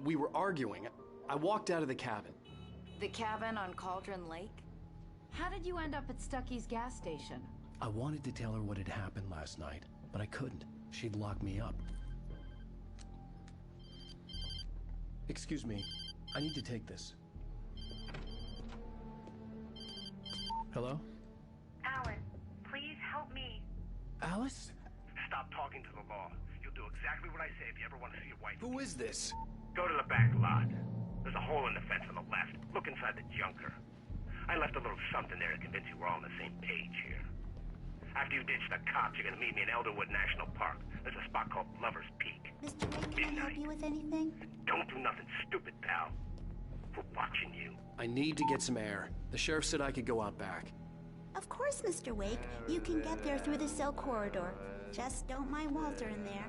We were arguing. I walked out of the cabin. The cabin on Cauldron Lake? How did you end up at Stucky's gas station? I wanted to tell her what had happened last night, but I couldn't. She'd lock me up. Excuse me. I need to take this. Hello? Alice, please help me. Alice? Stop talking to the law. You'll do exactly what I say if you ever want to see your wife. Who is this? Go to the back lot. There's a hole in the fence on the left. Look inside the junker. I left a little something there to convince you we're all on the same page here. After you ditch the cops, you're gonna meet me in Elderwood National Park. There's a spot called Lover's Peak. Mr. Wake, can I help you with anything? Don't do nothing stupid, pal. We're watching you. I need to get some air. The sheriff said I could go out back. Of course, Mr. Wake. You can get there through the cell corridor. Just don't mind Walter in there.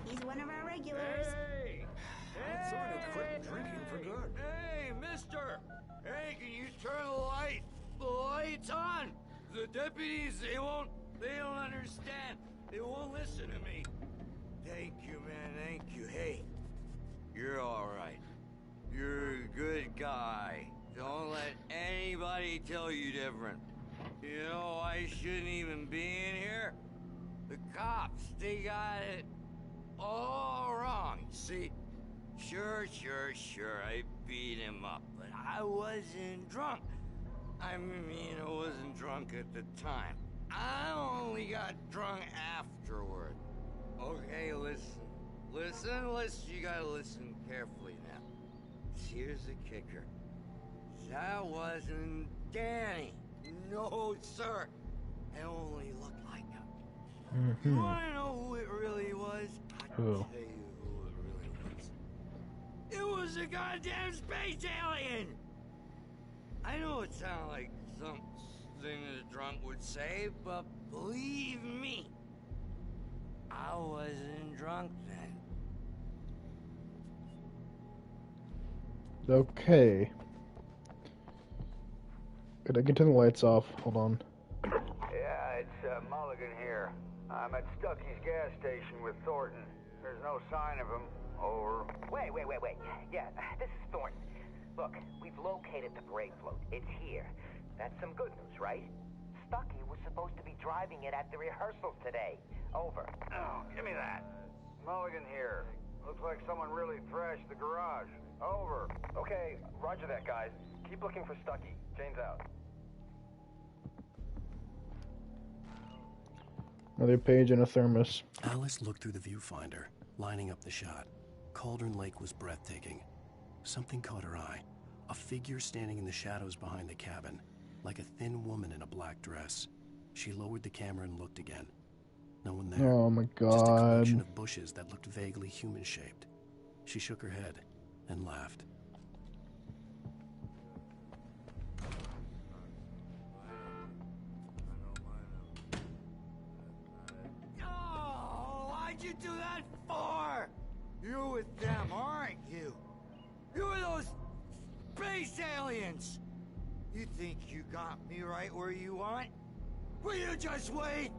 He's one of our regulars. Hey! I thought I'd quit drinking for good. Hey, mister! Hey, can you turn the light? The light's on! The deputies, they don't understand. They won't listen to me. Thank you, man, thank you. Hey, you're alright. You're a good guy. Don't let anybody tell you different. You know, I shouldn't even be in here. The cops, they got it all wrong. See, sure, I beat him up, but I wasn't drunk. I mean, I wasn't drunk at the time. I only got drunk afterward. Okay, listen. You gotta listen carefully now. Here's the kicker. That wasn't Danny. No, sir. It only looked like him. You wanna know who it really was? I'll Who? tell you who it really was. It was a goddamn space alien! I know it sounds like something a drunk would say, but believe me, I wasn't drunk then. Okay. Could I get turn the lights off? Hold on. Yeah, it's Mulligan here. I'm at Stucky's gas station with Thornton. There's no sign of him. Over. Wait. Yeah, this is Thornton. Look, we've located the brake float. It's here. That's some good news, right? Stucky was supposed to be driving it at the rehearsals today. Over. Oh, give me that. Mulligan here. Looks like someone really thrashed the garage. Over. Okay, roger that, guys. Keep looking for Stucky. Jane's out. Another page and a thermos. Alice looked through the viewfinder, lining up the shot. Cauldron Lake was breathtaking. Something caught her eye. A figure standing in the shadows behind the cabin, like a thin woman in a black dress. She lowered the camera and looked again. No one there. Oh my Just a collection god. of bushes that looked vaguely human-shaped. She shook her head and laughed. Oh, why'd you do that for? You're with them, aren't you? You're those space aliens! You think you got me right where you want? Well, you just wait!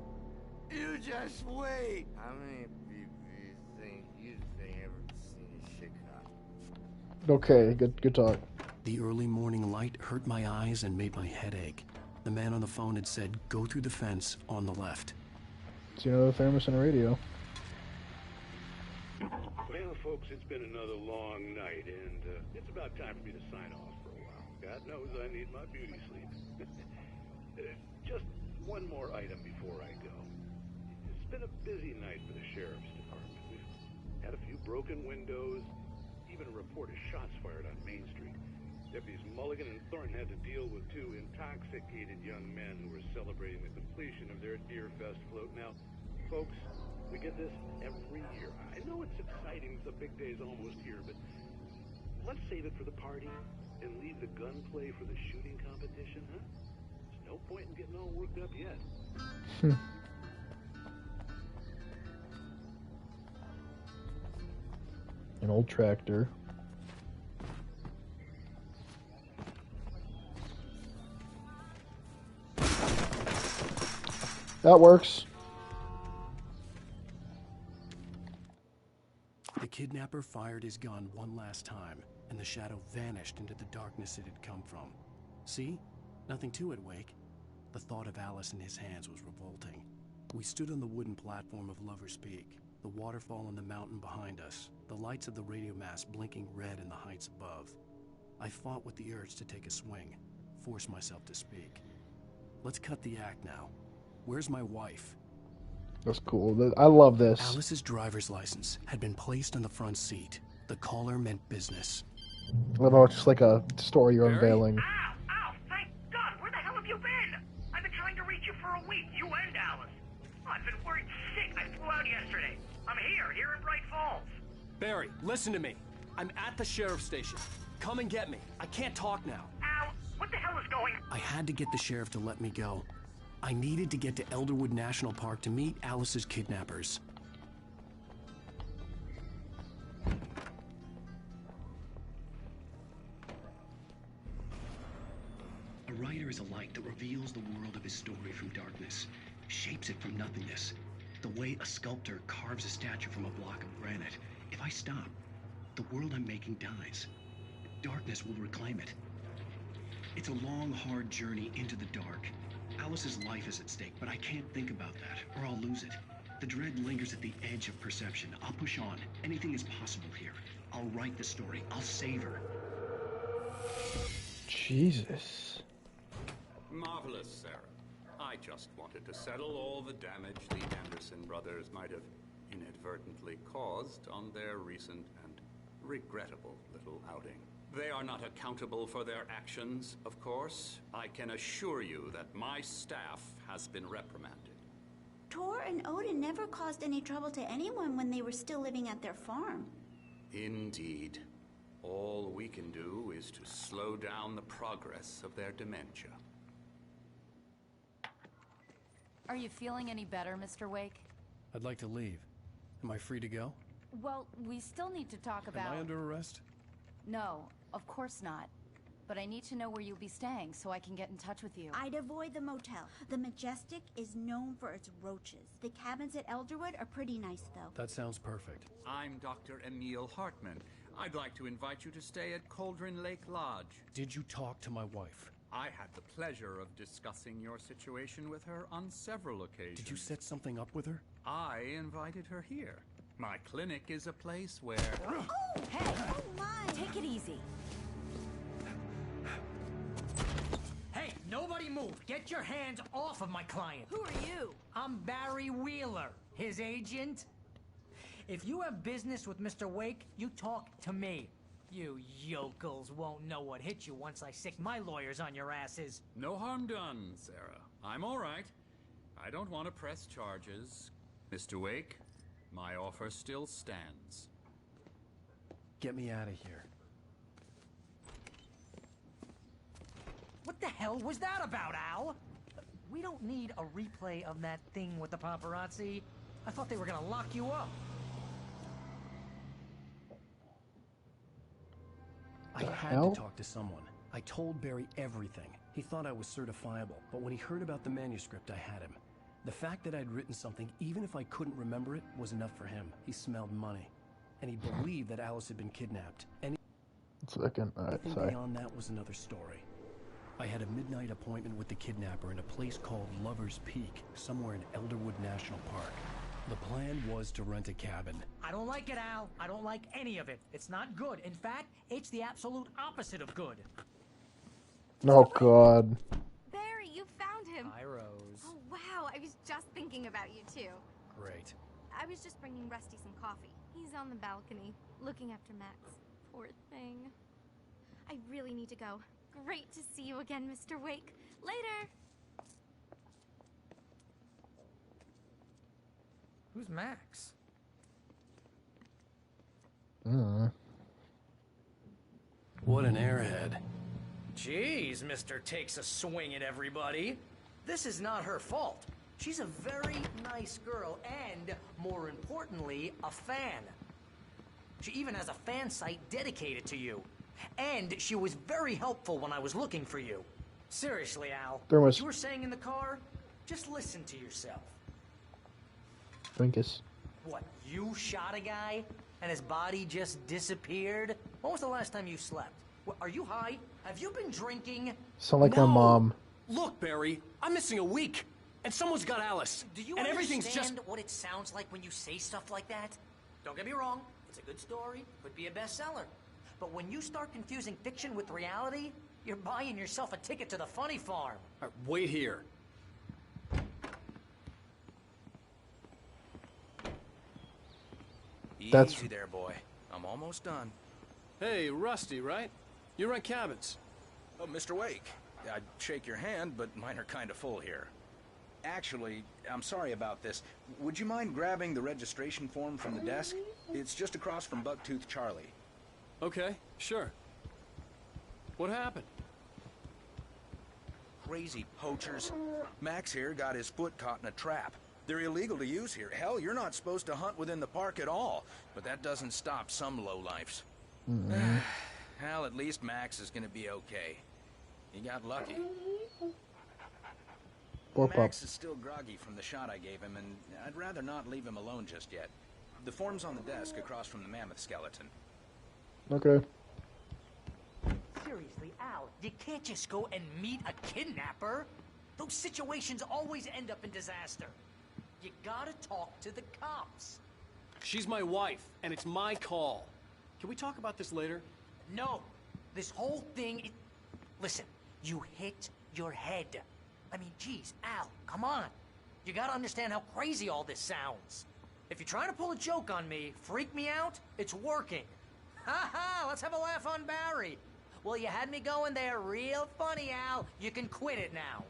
You just wait! How many people you think ever seen a shit cop? Okay, good talk. The early morning light hurt my eyes and made my head ache. The man on the phone had said, "Go through the fence on the left." See another thermos and a radio. Well, folks, it's been another long night, and it's about time for me to sign off for a while. God knows I need my beauty sleep. Just one more item before I go. It's been a busy night for the sheriff's department. We've had a few broken windows, even a report of shots fired on Main Street. Deputies Mulligan and Thornton had to deal with two intoxicated young men who were celebrating the completion of their Deer Fest float. Now, folks, We get this every year. I know it's exciting, the big day's almost here, but let's save it for the party and leave the gunplay for the shooting competition, huh? There's no point in getting all worked up yet. An old tractor. That works. The kidnapper fired his gun one last time, and the shadow vanished into the darkness it had come from. See? Nothing to it, Wake. The thought of Alice in his hands was revolting. We stood on the wooden platform of Lover's Peak, the waterfall on the mountain behind us, the lights of the radio mast blinking red in the heights above. I fought with the urge to take a swing, force myself to speak. Let's cut the act now. Where's my wife? That's cool. I love this. Alice's driver's license had been placed on the front seat. The caller meant business. I love how it's just like a story you're unveiling. Ow! Thank God! Where the hell have you been? I've been trying to reach you for a week, you and Alice. Oh, I've been worried sick. I flew out yesterday. I'm here in Bright Falls. Barry, listen to me. I'm at the sheriff's station. Come and get me. I can't talk now. Ow! What the hell is going on? I had to get the sheriff to let me go. I needed to get to Elderwood National Park to meet Alice's kidnappers. A writer is a light that reveals the world of his story from darkness, shapes it from nothingness. The way a sculptor carves a statue from a block of granite. If I stop, the world I'm making dies. Darkness will reclaim it. It's a long, hard journey into the dark. Alice's life is at stake, but I can't think about that, or I'll lose it. The dread lingers at the edge of perception. I'll push on. Anything is possible here. I'll write the story. I'll save her. Jesus. Marvelous, Sarah. I just wanted to settle all the damage the Anderson brothers might have inadvertently caused on their recent and regrettable little outing. They are not accountable for their actions, of course. I can assure you that my staff has been reprimanded. Tor and Odin never caused any trouble to anyone when they were still living at their farm. Indeed. All we can do is to slow down the progress of their dementia. Are you feeling any better, Mr. Wake? I'd like to leave. Am I free to go? Well, we still need to talk about... Am I under arrest? No, of course not. But I need to know where you'll be staying so I can get in touch with you. I'd avoid the motel. The Majestic is known for its roaches. The cabins at Elderwood are pretty nice, though. That sounds perfect. I'm Dr. Emil Hartman. I'd like to invite you to stay at Cauldron Lake Lodge. Did you talk to my wife? I had the pleasure of discussing your situation with her on several occasions. Did you set something up with her? I invited her here. My clinic is a place where... Oh, hey! Oh, my! Take it easy. Hey, nobody move! Get your hands off of my client! Who are you? I'm Barry Wheeler, his agent. If you have business with Mr. Wake, you talk to me. You yokels won't know what hit you once I sick my lawyers on your asses. No harm done, Sarah. I'm all right. I don't want to press charges. Mr. Wake, my offer still stands. Get me out of here. What the hell was that about, Al? We don't need a replay of that thing with the paparazzi. I thought they were gonna lock you up. I had to talk to someone. I told Barry everything. He thought I was certifiable, but when he heard about the manuscript, I had him. The fact that I'd written something, even if I couldn't remember it, was enough for him. He smelled money. And he believed that Alice had been kidnapped. Anything beyond that was another story. I had a midnight appointment with the kidnapper in a place called Lover's Peak, somewhere in Elderwood National Park. The plan was to rent a cabin. I don't like it, Al. I don't like any of it. It's not good. In fact, it's the absolute opposite of good. Oh, God. Barry, you found him. Hi, Rose. Oh, wow. I was just thinking about you, too. Great. I was just bringing Rusty some coffee. He's on the balcony, looking after Max. Poor thing. I really need to go. Great to see you again, Mr. Wake. Later! Who's Max? What an airhead. Jeez, Mr. Takes a swing at everybody. This is not her fault. She's a very nice girl and, more importantly, a fan. She even has a fan site dedicated to you. And she was very helpful when I was looking for you. Seriously, Al, what you were saying in the car, just listen to yourself. Twinkus. What, you shot a guy and his body just disappeared? When was the last time you slept? What, are you high? Have you been drinking? Sound like my mom. Look, Barry, I'm missing a week, and someone's got Alice. Do you and understand everything's just what it sounds like when you say stuff like that? Don't get me wrong, it's a good story, could be a bestseller. But when you start confusing fiction with reality, you're buying yourself a ticket to the funny farm. All right, wait here. Easy there, boy. I'm almost done. Hey, Rusty, right? You rent cabins. Oh, Mr. Wake. I'd shake your hand, but mine are kind of full here. Actually, I'm sorry about this. Would you mind grabbing the registration form from the desk? It's just across from Bucktooth Charlie. Okay, sure. What happened? Crazy poachers. Max here got his foot caught in a trap. They're illegal to use here. Hell, you're not supposed to hunt within the park at all. But that doesn't stop some lowlifes. Well, at least Max is gonna be okay. He got lucky. Max is still groggy from the shot I gave him, and I'd rather not leave him alone just yet. The form's on the desk across from the mammoth skeleton. Okay. Seriously, Al, you can't just go and meet a kidnapper. Those situations always end up in disaster. You gotta talk to the cops. She's my wife, and it's my call. Can we talk about this later? No. This whole thing... Listen, you hit your head. I mean, geez, Al, come on. You gotta understand how crazy all this sounds. If you're trying to pull a joke on me, freak me out, it's working. Ha ha, let's have a laugh on Barry. Well, you had me going there real funny, Al. You can quit it now.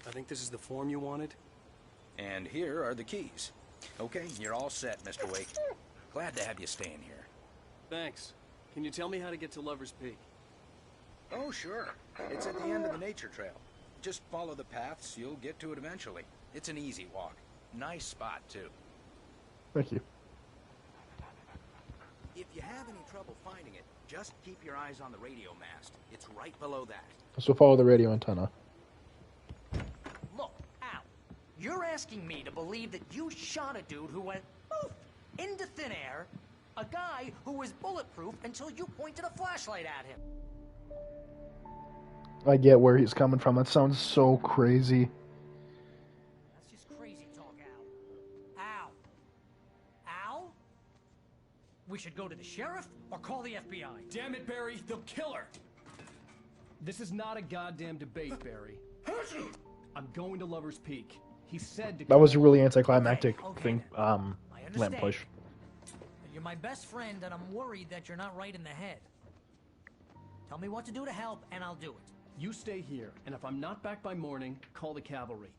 I think this is the form you wanted. And here are the keys. Okay, you're all set, Mr. Wake. Glad to have you staying here. Thanks. Can you tell me how to get to Lover's Peak? Oh, sure. It's at the end of the nature trail. Just follow the paths, you'll get to it eventually. It's an easy walk. Nice spot, too. Thank you. If you have any trouble finding it, just keep your eyes on the radio mast. It's right below that. So follow the radio antenna. Look, Al, you're asking me to believe that you shot a dude who went poof into thin air, a guy who was bulletproof until you pointed a flashlight at him. I get where he's coming from. That sounds so crazy. That's just crazy talk, Al. Al? We should go to the sheriff or call the FBI. Damn it, Barry, they'll kill her. This is not a goddamn debate, Barry. I'm going to Lover's Peak. He said to... That was a really anticlimactic thing. Lamp push. You're my best friend, and I'm worried that you're not right in the head. Tell me what to do to help, and I'll do it. You stay here, and if I'm not back by morning, call the cavalry.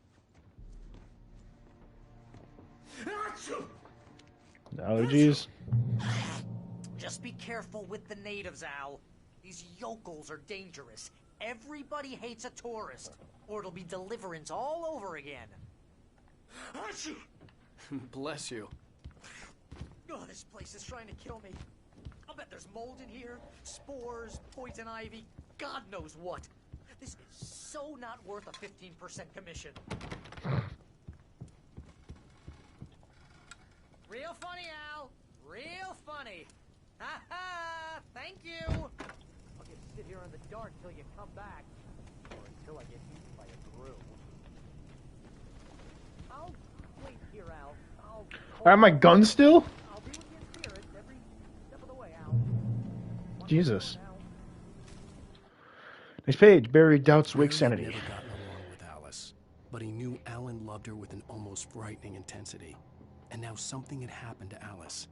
Allergies. Just be careful with the natives, Al. These yokels are dangerous. Everybody hates a tourist, or it'll be Deliverance all over again. Bless you. Oh, this place is trying to kill me. I'll bet there's mold in here, spores, poison ivy, God knows what. This is so not worth a 15% commission. Real funny, Al. Real funny. Ha ha! Thank you. I'll just sit here in the dark till you come back, or until I get eaten by a grill. I'll wait here, Al. I have my gun still? I'll be with you in spirit every step of the way, Al. Jesus. Next page. Barry doubts Wake's sanity. Never gotten along with Alice, but he knew Alan loved her with an almost frightening intensity. And now something had happened to Alice.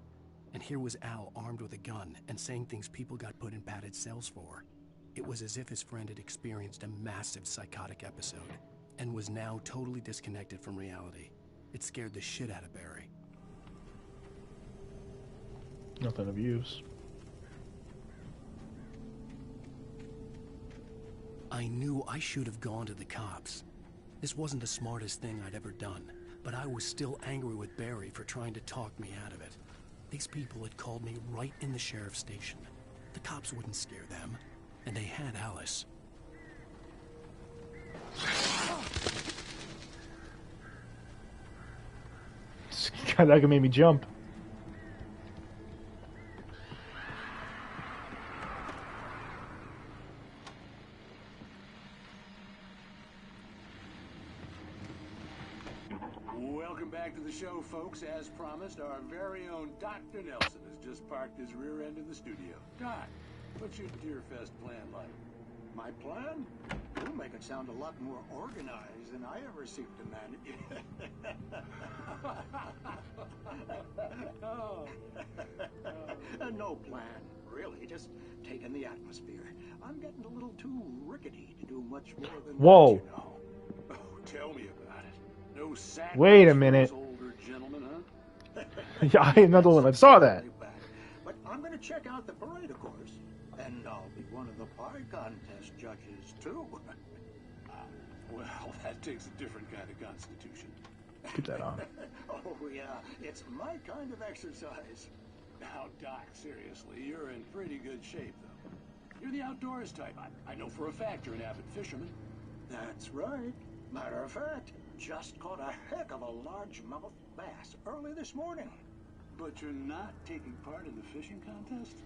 And here was Al armed with a gun and saying things people got put in padded cells for. It was as if his friend had experienced a massive psychotic episode and was now totally disconnected from reality. It scared the shit out of Barry. Nothing of use. I knew I should have gone to the cops. This wasn't the smartest thing I'd ever done, but I was still angry with Barry for trying to talk me out of it. These people had called me right in the sheriff's station. The cops wouldn't scare them, and they had Alice. God, that could make me jump. Welcome back to the show, folks. As promised, our very own Dr. Nelson has just parked his rear end in the studio. Doc, what's your Deerfest plan like? My plan? You'll make it sound a lot more organized than I ever seem to manage. No plan, really. Just taking the atmosphere. I'm getting a little too rickety to do much more than Whoa. that, you know. Oh, tell me about it. No sack. Wait a minute. Older gentlemen, huh? Yeah, another one. I saw that. But I'm going to check out the parade, of course. And I'll be one of the pie contest judges, too. Well, that takes a different kind of constitution. Keep that on. Oh, yeah. It's my kind of exercise. Now, Doc, seriously, you're in pretty good shape, though. You're the outdoors type. I know for a fact you're an avid fisherman. That's right. Matter of fact, just caught a heck of a largemouth bass early this morning. But you're not taking part in the fishing contest?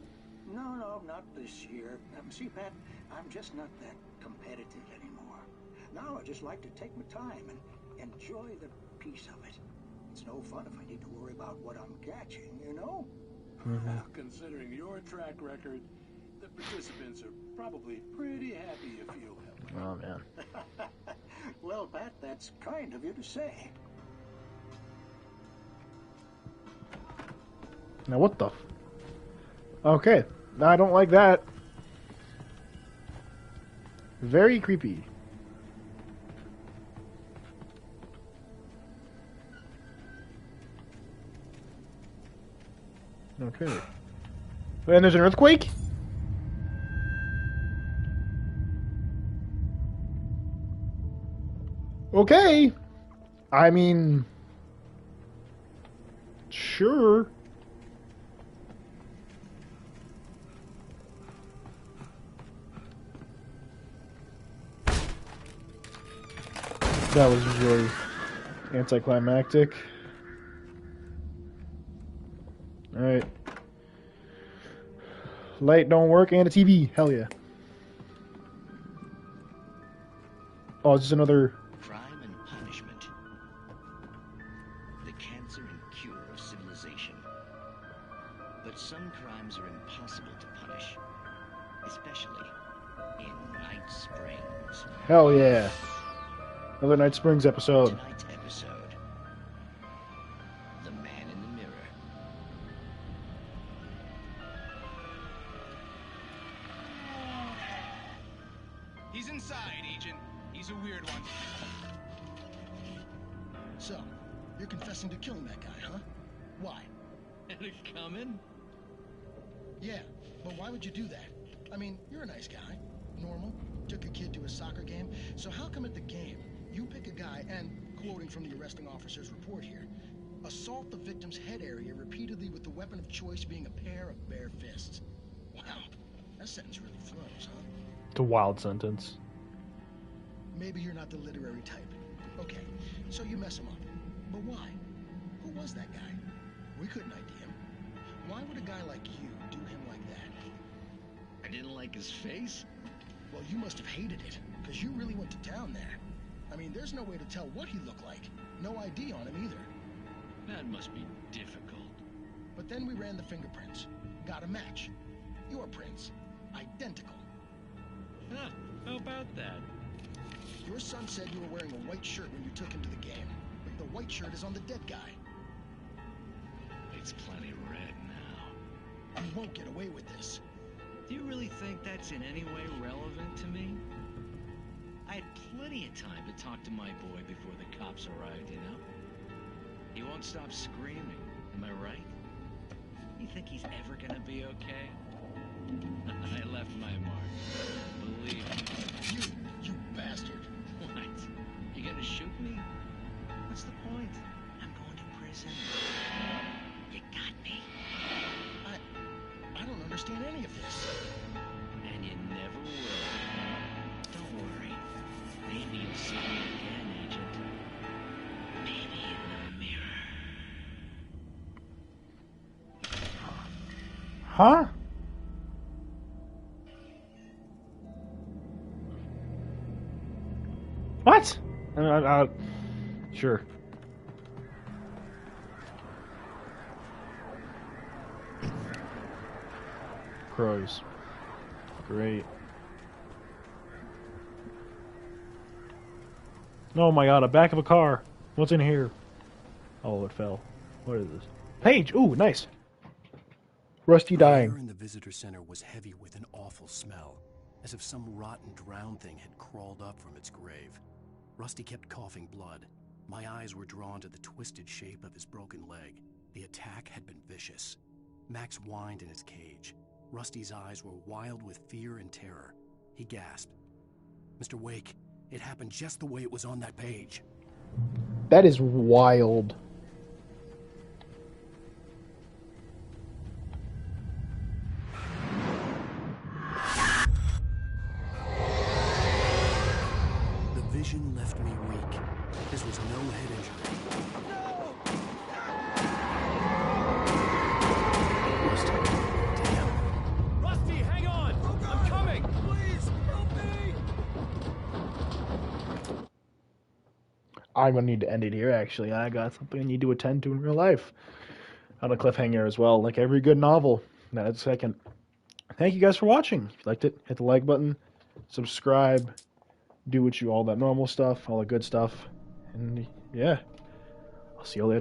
No, not this year. See, Pat, I'm just not that competitive anymore. Now I just like to take my time and enjoy the piece of it. It's no fun if I need to worry about what I'm catching, you know? Well, considering your track record, the participants are probably pretty happy you feel that way. Oh, man. Well, Pat, that's kind of you to say. Now, what the... Okay. No, I don't like that. Very creepy. Okay. And there's an earthquake? Okay. I mean... Sure. That was really anticlimactic. Alright. Light don't work and a TV. Hell yeah. Oh, it's just another... Crime and punishment. The cancer and cure of civilization. But some crimes are impossible to punish. Especially in Night Springs. Hell yeah. Another Night Springs episode. Tonight's episode. The Man in the Mirror. He's inside, Agent. He's a weird one. So, you're confessing to killing that guy, huh? Why? Had it coming? Yeah, but why would you do that? I mean, you're a nice guy. Normal. Took a kid to a soccer game. So how come at the game, you pick a guy and, quoting from the arresting officer's report here, assault the victim's head area repeatedly with the weapon of choice being a pair of bare fists? Wow, that sentence really throws, huh? It's a wild sentence. Maybe you're not the literary type. Okay, so you mess him up. But why? Who was that guy? We couldn't ID him. Why would a guy like you do him like that? I didn't like his face? Well, you must have hated it, because you really went to town there. I mean, there's no way to tell what he looked like. No ID on him either. That must be difficult. But then we ran the fingerprints. Got a match. Your prints. Identical. Huh, how about that? Your son said you were wearing a white shirt when you took him to the game. But the white shirt is on the dead guy. It's plenty red now. You won't get away with this. Do you really think that's in any way relevant to me? I had plenty of time to talk to my boy before the cops arrived, you know? He won't stop screaming, am I right? You think he's ever gonna be okay? I left my mark. Believe me. You bastard. What? You gonna shoot me? What's the point? I'm going to prison. You got me. I don't understand any of this. And you never will. Don't worry. Maybe you'll see me again, Agent. Maybe in the mirror. Huh? What? Sure. Crows. Great. Oh my god, a back of a car. What's in here? Oh, it fell. What is this? Page! Ooh, nice. Rusty dying. The air in the visitor center was heavy with an awful smell, as if some rotten drowned thing had crawled up from its grave. Rusty kept coughing blood. My eyes were drawn to the twisted shape of his broken leg. The attack had been vicious. Max whined in his cage. Rusty's eyes were wild with fear and terror. He gasped. Mr. Wake, it happened just the way it was on that page. That is wild. The vision left me weak. This was no head injury. Rusty, hang on! I'm coming! Please, help me! I'm gonna need to end it here, actually. I got something I need to attend to in real life. On a cliffhanger as well, like every good novel. Now, that's a second. Thank you guys for watching. If you liked it, hit the like button, subscribe, do all that normal stuff, all the good stuff. And yeah, I'll see you later.